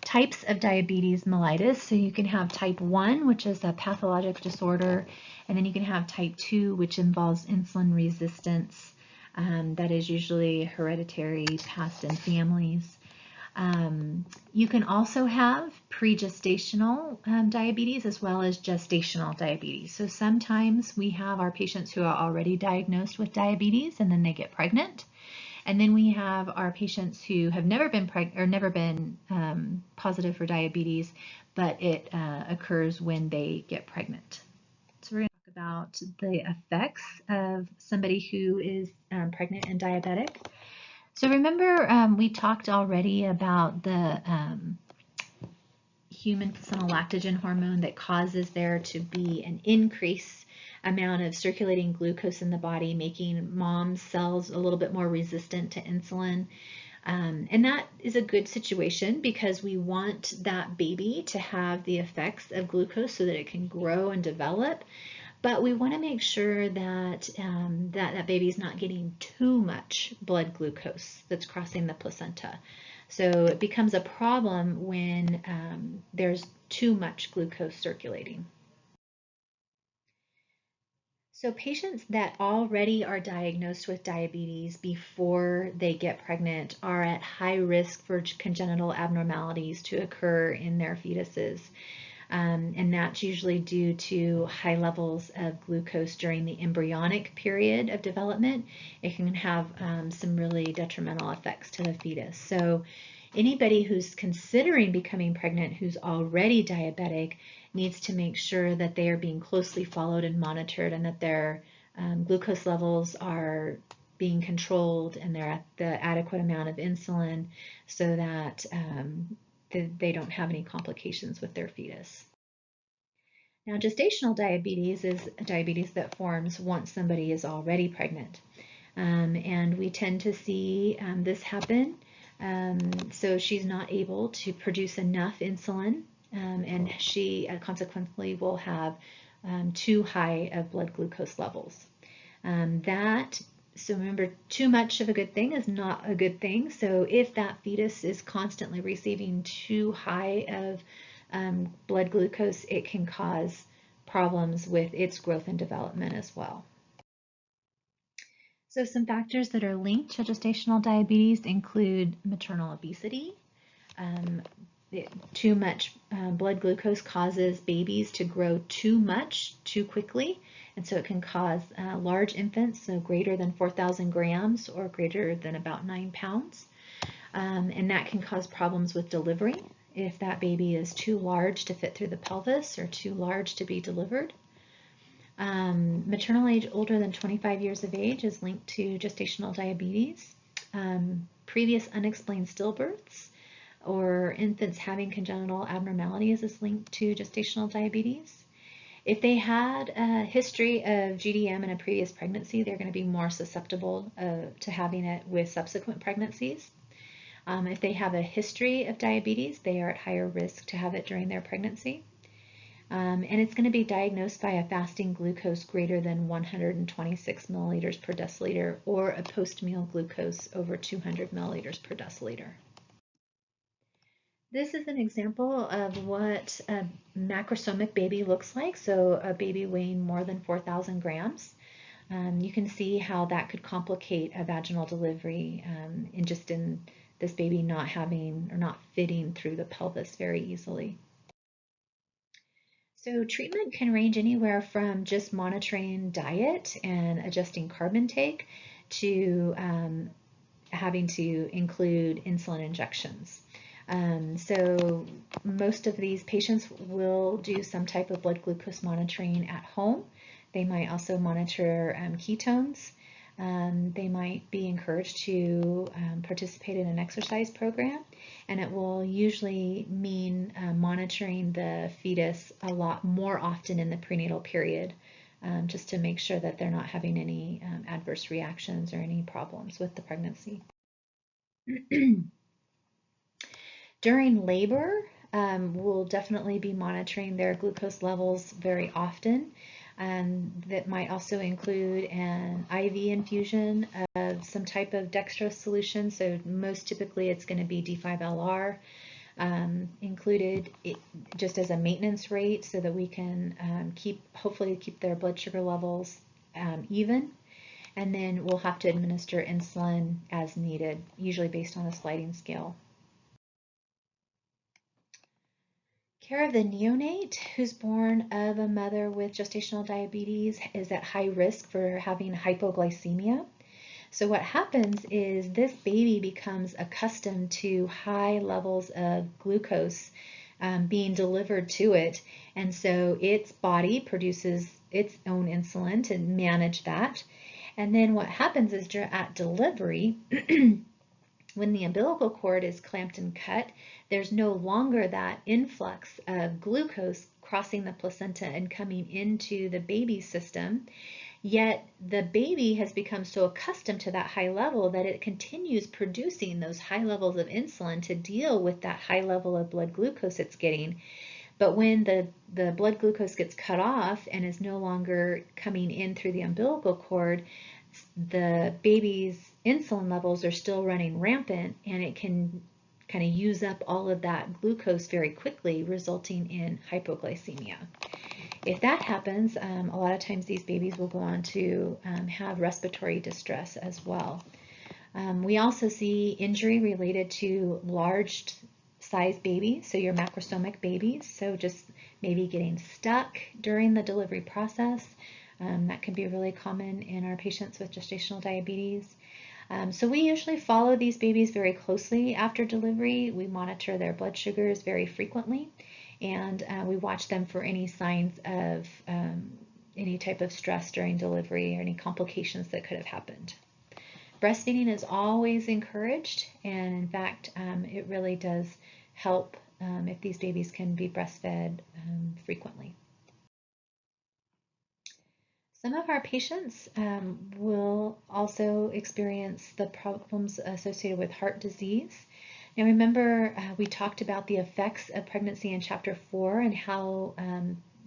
types of diabetes mellitus. So you can have type 1, which is a pathologic disorder, and then you can have type 2, which involves insulin resistance. That is usually hereditary, passed in families. You can also have pregestational diabetes as well as gestational diabetes. So sometimes we have our patients who are already diagnosed with diabetes and then they get pregnant. And then we have our patients who have never been positive for diabetes, but it occurs when they get pregnant. So we're going to talk about the effects of somebody who is pregnant and diabetic. So remember, we talked already about the human placental lactogen hormone that causes there to be an increased amount of circulating glucose in the body, making mom's cells a little bit more resistant to insulin. And that is a good situation because we want that baby to have the effects of glucose so that it can grow and develop. But we want to make sure that that baby is not getting too much blood glucose that's crossing the placenta. So it becomes a problem when there's too much glucose circulating. So patients that already are diagnosed with diabetes before they get pregnant are at high risk for congenital abnormalities to occur in their fetuses. And that's usually due to high levels of glucose during the embryonic period of development. It can have some really detrimental effects to the fetus. So anybody who's considering becoming pregnant who's already diabetic needs to make sure that they are being closely followed and monitored and that their glucose levels are being controlled and they're at the adequate amount of insulin so that they don't have any complications with their fetus. Now, gestational diabetes is diabetes that forms once somebody is already pregnant. And we tend to see this happen. So she's not able to produce enough insulin, and she consequently will have too high of blood glucose levels. So remember, too much of a good thing is not a good thing. So if that fetus is constantly receiving too high of blood glucose, it can cause problems with its growth and development as well. So some factors that are linked to gestational diabetes include maternal obesity. Too much blood glucose causes babies to grow too much too quickly, and so it can cause large infants, so greater than 4,000 grams or greater than about 9 pounds. And that can cause problems with delivery if that baby is too large to fit through the pelvis or too large to be delivered. Maternal age older than 25 years of age is linked to gestational diabetes. Previous unexplained stillbirths or infants having congenital abnormalities is linked to gestational diabetes. If they had a history of GDM in a previous pregnancy, they're going to be more susceptible to having it with subsequent pregnancies. If they have a history of diabetes, they are at higher risk to have it during their pregnancy. And it's going to be diagnosed by a fasting glucose greater than 126 milliliters per deciliter or a post-meal glucose over 200 milliliters per deciliter. This is an example of what a macrosomic baby looks like, so a baby weighing more than 4,000 grams. You can see how that could complicate a vaginal delivery in this baby not having or not fitting through the pelvis very easily. So treatment can range anywhere from just monitoring diet and adjusting carb intake to having to include insulin injections. So most of these patients will do some type of blood glucose monitoring at home. They might also monitor ketones. They might be encouraged to participate in an exercise program, and it will usually mean monitoring the fetus a lot more often in the prenatal period, just to make sure that they're not having any adverse reactions or any problems with the pregnancy. During labor, we'll definitely be monitoring their glucose levels very often. That might also include an IV infusion of some type of dextrose solution. So most typically it's going to be D5LR included just as a maintenance rate so that we can hopefully keep their blood sugar levels even. And then we'll have to administer insulin as needed, usually based on a sliding scale. Care of the neonate who's born of a mother with gestational diabetes is at high risk for having hypoglycemia. So what happens is this baby becomes accustomed to high levels of glucose being delivered to it, and so its body produces its own insulin to manage that. And then what happens is at delivery, when the umbilical cord is clamped and cut, there's no longer that influx of glucose crossing the placenta and coming into the baby's system. Yet the baby has become so accustomed to that high level that it continues producing those high levels of insulin to deal with that high level of blood glucose it's getting. But when the blood glucose gets cut off and is no longer coming in through the umbilical cord, the baby's insulin levels are still running rampant, and it can kind of use up all of that glucose very quickly, resulting in hypoglycemia. If that happens, a lot of times these babies will go on to have respiratory distress as well. We also see injury related to large size babies, so your macrosomic babies, so just maybe getting stuck during the delivery process. That can be really common in our patients with gestational diabetes. So we usually follow these babies very closely after delivery. We monitor their blood sugars very frequently, and we watch them for any signs of any type of stress during delivery or any complications that could have happened. Breastfeeding is always encouraged, and in fact, it really does help if these babies can be breastfed frequently. Some of our patients will also experience the problems associated with heart disease. Now remember, we talked about the effects of pregnancy in Chapter 4 and how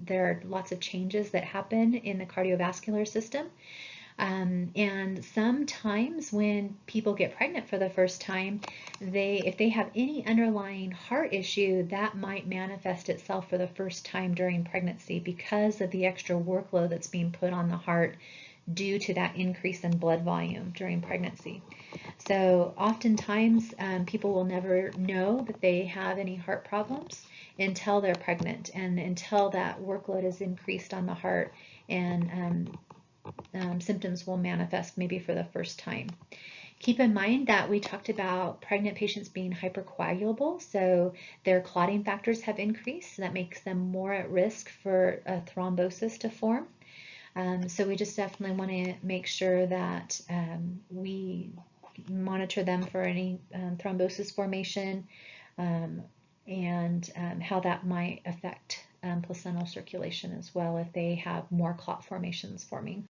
there are lots of changes that happen in the cardiovascular system. And sometimes when people get pregnant for the first time, if they have any underlying heart issue, that might manifest itself for the first time during pregnancy because of the extra workload that's being put on the heart due to that increase in blood volume during pregnancy. So oftentimes people will never know that they have any heart problems until they're pregnant and until that workload is increased on the heart, and symptoms will manifest maybe for the first time. Keep in mind that we talked about pregnant patients being hypercoagulable, so their clotting factors have increased, so that makes them more at risk for a thrombosis to form. So we just definitely want to make sure that we monitor them for any thrombosis formation and how that might affect placental circulation as well if they have more clot formations forming.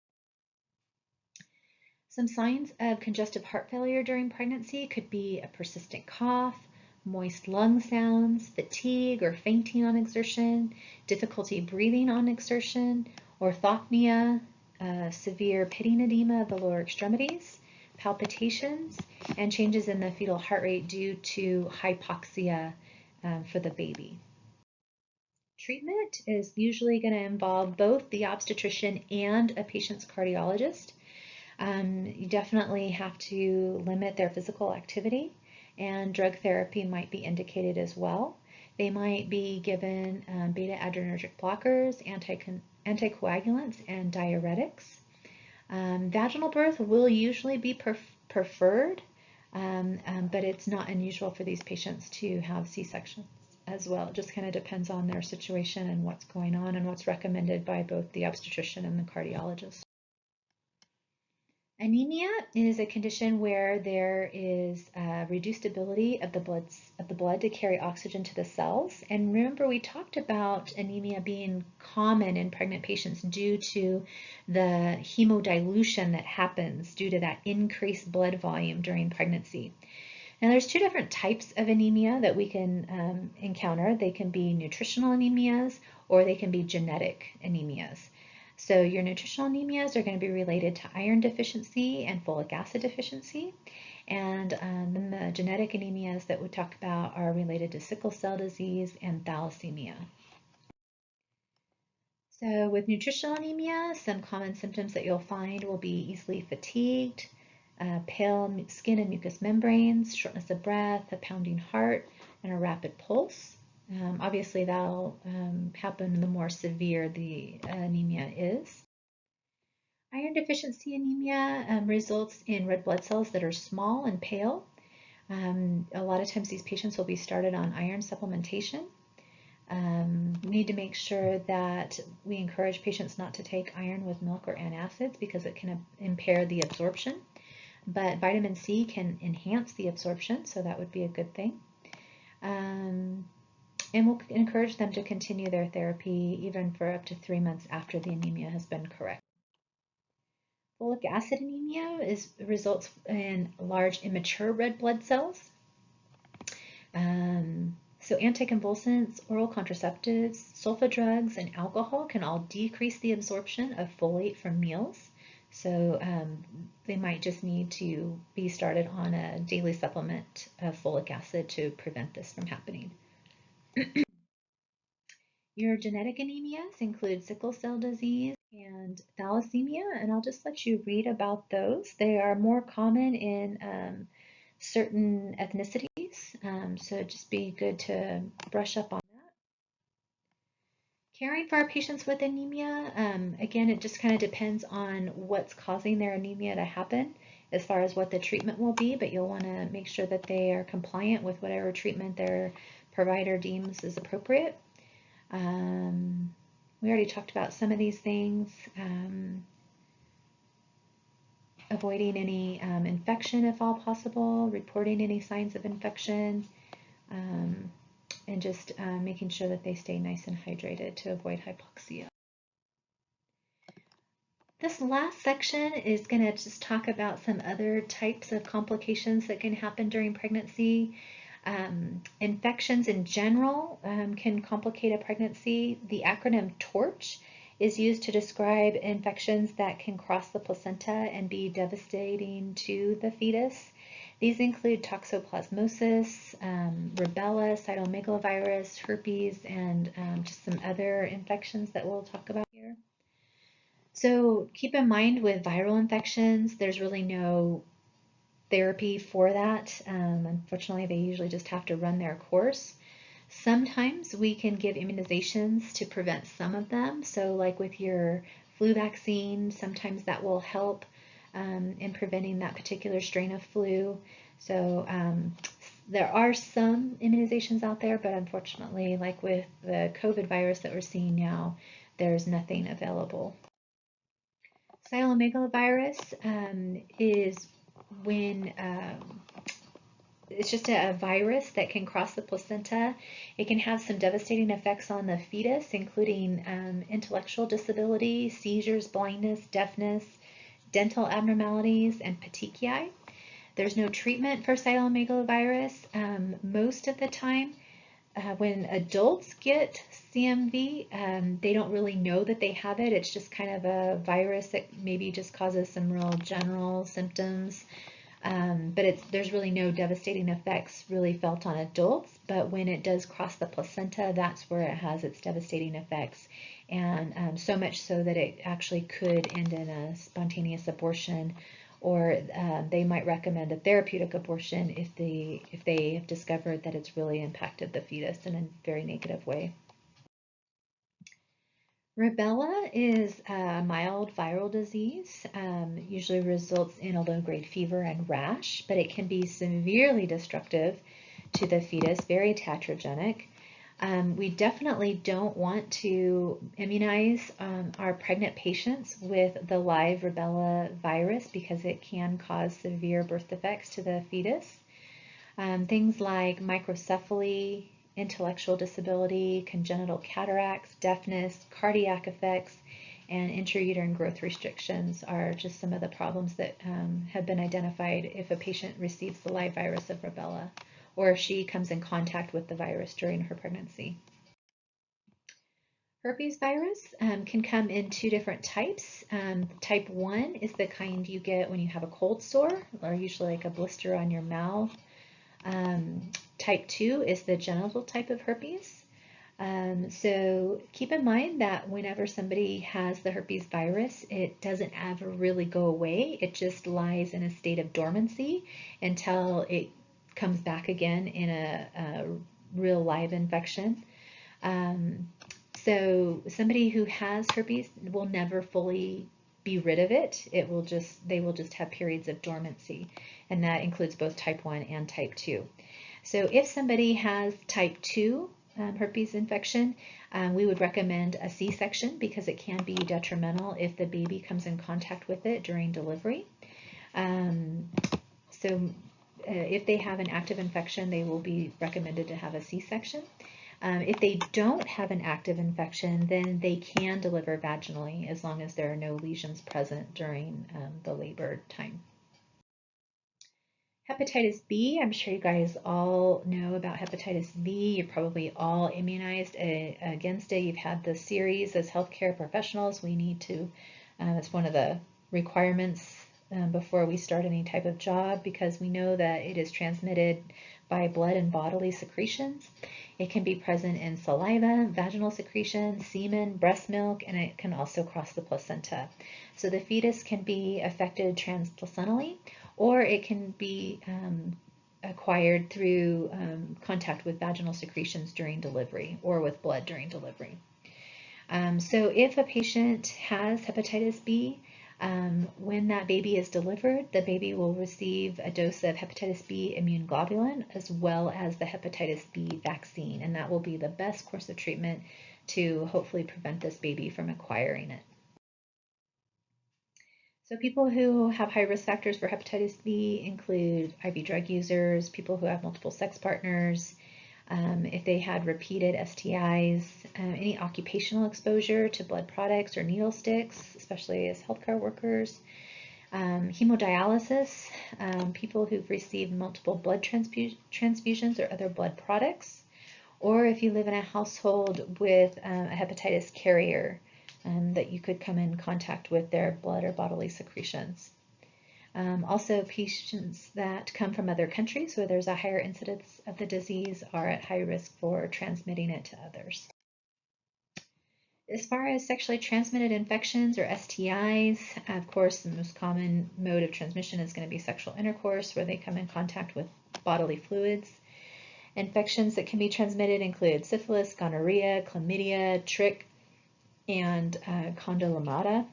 Some signs of congestive heart failure during pregnancy could be a persistent cough, moist lung sounds, fatigue or fainting on exertion, difficulty breathing on exertion, orthopnea, severe pitting edema of the lower extremities, palpitations, and changes in the fetal heart rate due to hypoxia for the baby. Treatment is usually going to involve both the obstetrician and a patient's cardiologist. You definitely have to limit their physical activity, and drug therapy might be indicated as well. They might be given beta-adrenergic blockers, anticoagulants, and diuretics. Vaginal birth will usually be preferred, but it's not unusual for these patients to have C-sections as well. It just kind of depends on their situation and what's going on and what's recommended by both the obstetrician and the cardiologist. Anemia is a condition where there is reduced ability of the blood to carry oxygen to the cells. And remember, we talked about anemia being common in pregnant patients due to the hemodilution that happens due to that increased blood volume during pregnancy. Now, there's two different types of anemia that we can encounter. They can be nutritional anemias or they can be genetic anemias. So your nutritional anemias are going to be related to iron deficiency and folic acid deficiency. And then the genetic anemias that we talk about are related to sickle cell disease and thalassemia. So with nutritional anemia, some common symptoms that you'll find will be easily fatigued, pale skin and mucous membranes, shortness of breath, a pounding heart, and a rapid pulse. Obviously, that'll happen the more severe the anemia is. Iron deficiency anemia results in red blood cells that are small and pale. A lot of times these patients will be started on iron supplementation. We need to make sure that we encourage patients not to take iron with milk or antacids because it can impair the absorption. But vitamin C can enhance the absorption, so that would be a good thing. And we'll encourage them to continue their therapy even for up to 3 months after the anemia has been corrected. Folic acid anemia results in large immature red blood cells. So anticonvulsants, oral contraceptives, sulfa drugs, and alcohol can all decrease the absorption of folate from meals. So they might just need to be started on a daily supplement of folic acid to prevent this from happening. Your genetic anemias include sickle cell disease and thalassemia, and I'll just let you read about those. They are more common in certain ethnicities, so just be good to brush up on that. Caring for our patients with anemia, again, it just kind of depends on what's causing their anemia to happen as far as what the treatment will be, but you'll want to make sure that they are compliant with whatever treatment their provider deems is appropriate. We already talked about some of these things. Avoiding any infection if all possible, reporting any signs of infection, and just making sure that they stay nice and hydrated to avoid hypoxia. This last section is going to just talk about some other types of complications that can happen during pregnancy. Infections in general can complicate a pregnancy. The acronym TORCH is used to describe infections that can cross the placenta and be devastating to the fetus. These include toxoplasmosis, rubella, cytomegalovirus, herpes, and just some other infections that we'll talk about here. So keep in mind with viral infections, there's really no therapy for that. Unfortunately, they usually just have to run their course. Sometimes we can give immunizations to prevent some of them. So like with your flu vaccine, sometimes that will help in preventing that particular strain of flu. So there are some immunizations out there, but unfortunately, like with the COVID virus that we're seeing now, there's nothing available. Cytomegalovirus is when it's just a virus that can cross the placenta. It can have some devastating effects on the fetus, including intellectual disability, seizures, blindness, deafness, dental abnormalities, and petechiae. There's no treatment for cytomegalovirus. Most of the time, when adults get CMV, they don't really know that they have it. It's just kind of a virus that maybe just causes some real general symptoms. But there's really no devastating effects really felt on adults, but when it does cross the placenta, that's where it has its devastating effects, and so much so that it actually could end in a spontaneous abortion, or they might recommend a therapeutic abortion if they have discovered that it's really impacted the fetus in a very negative way. Rubella is a mild viral disease, usually results in a low-grade fever and rash, but it can be severely destructive to the fetus, very teratogenic. We definitely don't want to immunize our pregnant patients with the live rubella virus because it can cause severe birth defects to the fetus. Things like microcephaly, intellectual disability, congenital cataracts, deafness, cardiac effects, and intrauterine growth restrictions are just some of the problems that have been identified if a patient receives the live virus of rubella or if she comes in contact with the virus during her pregnancy. Herpes virus can come in two different types. Type 1 is the kind you get when you have a cold sore, or usually like a blister on your mouth. Type 2 is the genital type of herpes. So keep in mind that whenever somebody has the herpes virus, it doesn't ever really go away. It just lies in a state of dormancy until it comes back again in a real live infection. So somebody who has herpes will never fully be rid of it. They will just have periods of dormancy, and that includes both type 1 and type 2. So if somebody has type 2 herpes infection, we would recommend a C-section because it can be detrimental if the baby comes in contact with it during delivery. If they have an active infection, they will be recommended to have a C-section. If they don't have an active infection, then they can deliver vaginally as long as there are no lesions present during the labor time. Hepatitis B, I'm sure you guys all know about hepatitis B. You're probably all immunized against it. You've had the series as healthcare professionals. We need to, it's one of the requirements before we start any type of job because we know that it is transmitted by blood and bodily secretions. It can be present in saliva, vaginal secretion, semen, breast milk, and it can also cross the placenta. So the fetus can be affected transplacentally, or it can be acquired through contact with vaginal secretions during delivery or with blood during delivery. So if a patient has hepatitis B, when that baby is delivered, the baby will receive a dose of hepatitis B immune globulin as well as the hepatitis B vaccine, and that will be the best course of treatment to hopefully prevent this baby from acquiring it. So people who have high risk factors for hepatitis B include IV drug users, people who have multiple sex partners, if they had repeated STIs, any occupational exposure to blood products or needle sticks, especially as healthcare workers, hemodialysis, people who've received multiple blood transfusions or other blood products, or if you live in a household with a hepatitis carrier, that you could come in contact with their blood or bodily secretions. Also, patients that come from other countries where there's a higher incidence of the disease are at high risk for transmitting it to others. As far as sexually transmitted infections or STIs, of course, the most common mode of transmission is going to be sexual intercourse, where they come in contact with bodily fluids. Infections that can be transmitted include syphilis, gonorrhea, chlamydia, trich, and condylomata.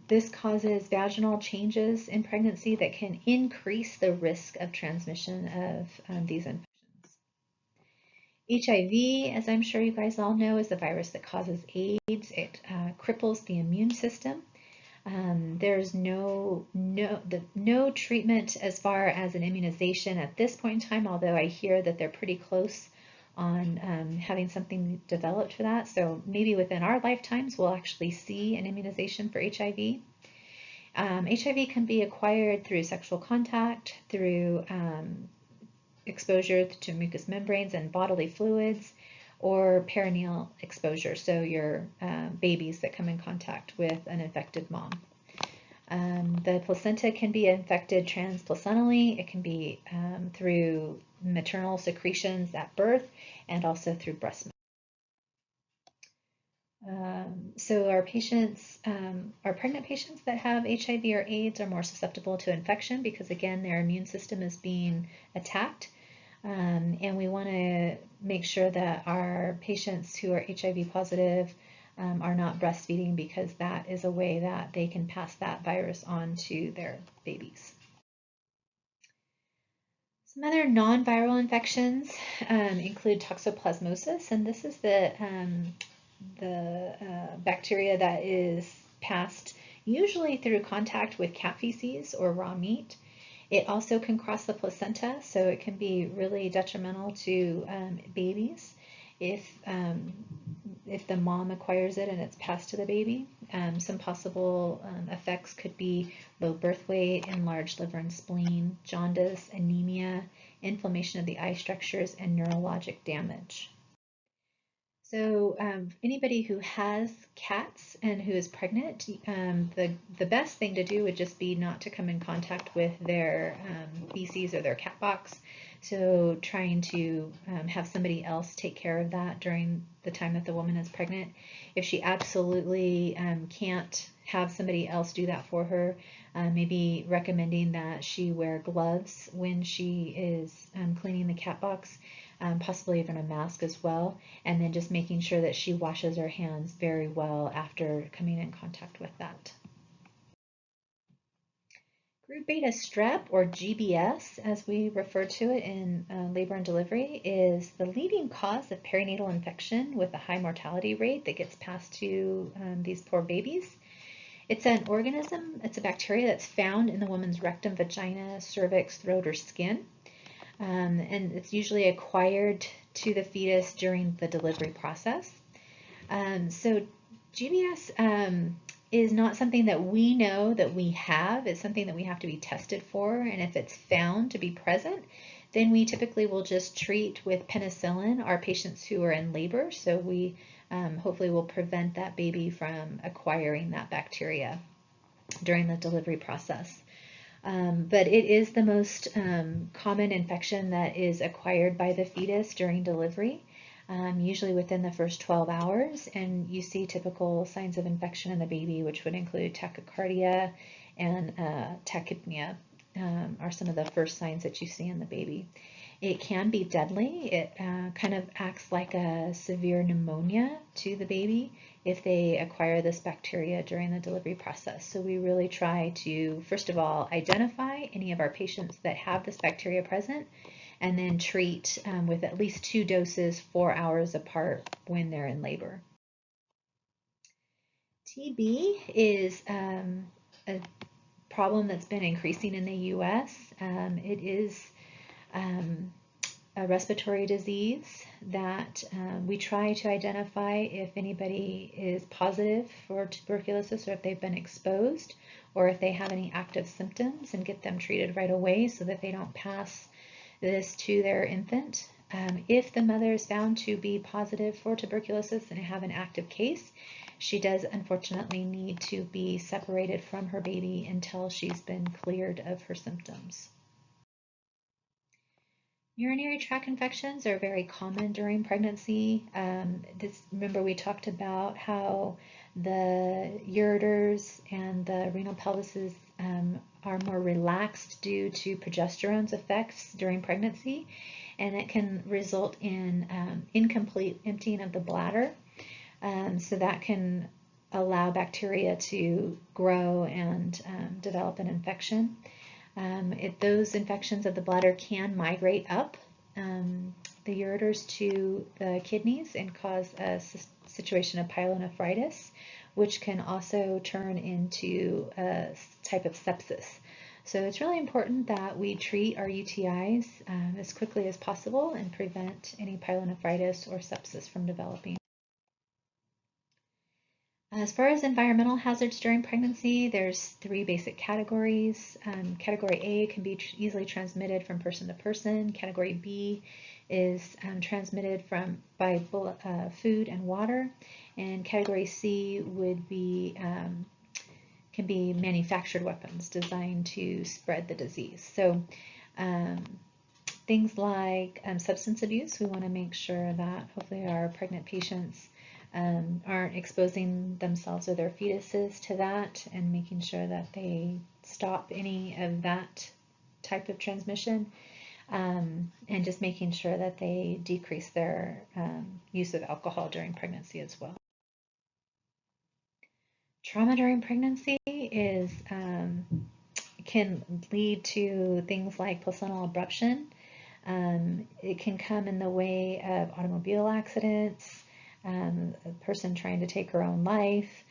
This causes vaginal changes in pregnancy that can increase the risk of transmission of these infections. HIV, as I'm sure you guys all know, is the virus that causes AIDS. It cripples the immune system. There's no treatment as far as an immunization at this point in time, although I hear that they're pretty close on having something developed for that. So maybe within our lifetimes, we'll actually see an immunization for HIV. HIV can be acquired through sexual contact, through exposure to mucous membranes and bodily fluids, or perineal exposure, so your babies that come in contact with an infected mom. The placenta can be infected transplacentally. It can be through maternal secretions at birth and also through breast milk. So our patients, our pregnant patients that have HIV or AIDS are more susceptible to infection because, again, their immune system is being attacked. And we want to make sure that our patients who are HIV positive are not breastfeeding because that is a way that they can pass that virus on to their babies. Some other non-viral infections include toxoplasmosis, and this is the bacteria that is passed usually through contact with cat feces or raw meat. It also can cross the placenta, so it can be really detrimental to babies if the mom acquires it and it's passed to the baby. Some possible effects could be low birth weight, enlarged liver and spleen, jaundice, anemia, inflammation of the eye structures, and neurologic damage. So anybody who has cats and who is pregnant, the best thing to do would just be not to come in contact with their feces or their cat box. So trying to have somebody else take care of that during the time that the woman is pregnant. If she absolutely can't have somebody else do that for her, maybe recommending that she wear gloves when she is cleaning the cat box. Possibly even a mask as well, and then just making sure that she washes her hands very well after coming in contact with that. Group beta strep, or GBS, as we refer to it in labor and delivery, is the leading cause of perinatal infection with a high mortality rate that gets passed to these poor babies. It's an organism, it's a bacteria that's found in the woman's rectum, vagina, cervix, throat, or skin. And it's usually acquired to the fetus during the delivery process. So GBS is not something that we know that we have. It's something that we have to be tested for. And if it's found to be present, then we typically will just treat with penicillin our patients who are in labor. So we hopefully will prevent that baby from acquiring that bacteria during the delivery process. But it is the most common infection that is acquired by the fetus during delivery, usually within the first 12 hours. And you see typical signs of infection in the baby, which would include tachycardia and tachypnea are some of the first signs that you see in the baby. It can be deadly. It kind of acts like a severe pneumonia to the baby if they acquire this bacteria during the delivery process. So we really try to, first of all, identify any of our patients that have this bacteria present, and then treat with at least 2 doses 4 hours apart when they're in labor. TB is a problem that's been increasing in the U.S. It is a respiratory disease that we try to identify if anybody is positive for tuberculosis, or if they've been exposed, or if they have any active symptoms, and get them treated right away so that they don't pass this to their infant. If the mother is found to be positive for tuberculosis and have an active case, she does unfortunately need to be separated from her baby until she's been cleared of her symptoms. Urinary tract infections are very common during pregnancy. Remember we talked about how the ureters and the renal pelvises are more relaxed due to progesterone's effects during pregnancy, and it can result in incomplete emptying of the bladder. So that can allow bacteria to grow and develop an infection. Those infections of the bladder can migrate up the ureters to the kidneys and cause a situation of pyelonephritis, which can also turn into a type of sepsis. So it's really important that we treat our UTIs as quickly as possible and prevent any pyelonephritis or sepsis from developing. As far as environmental hazards during pregnancy, there's 3 basic categories. Category A can be easily transmitted from person to person. Category B is transmitted by food and water. And Category C would be can be manufactured weapons designed to spread the disease. So things like substance abuse, we want to make sure that hopefully our pregnant patients aren't exposing themselves or their fetuses to that, and making sure that they stop any of that type of transmission, and just making sure that they decrease their use of alcohol during pregnancy as well. Trauma during pregnancy can lead to things like placental abruption. It can come in the way of automobile accidents, a person trying to take her own life,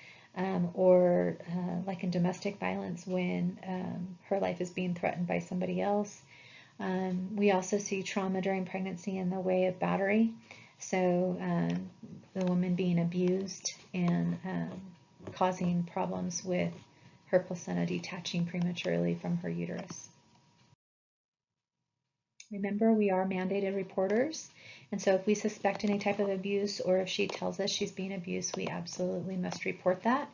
or like in domestic violence when her life is being threatened by somebody else. We also see trauma during pregnancy in the way of battery, so the woman being abused and causing problems with her placenta detaching prematurely from her uterus. Remember, we are mandated reporters, and so if we suspect any type of abuse, or if she tells us she's being abused, we absolutely must report that,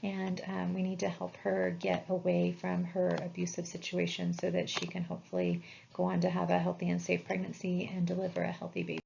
and we need to help her get away from her abusive situation so that she can hopefully go on to have a healthy and safe pregnancy and deliver a healthy baby.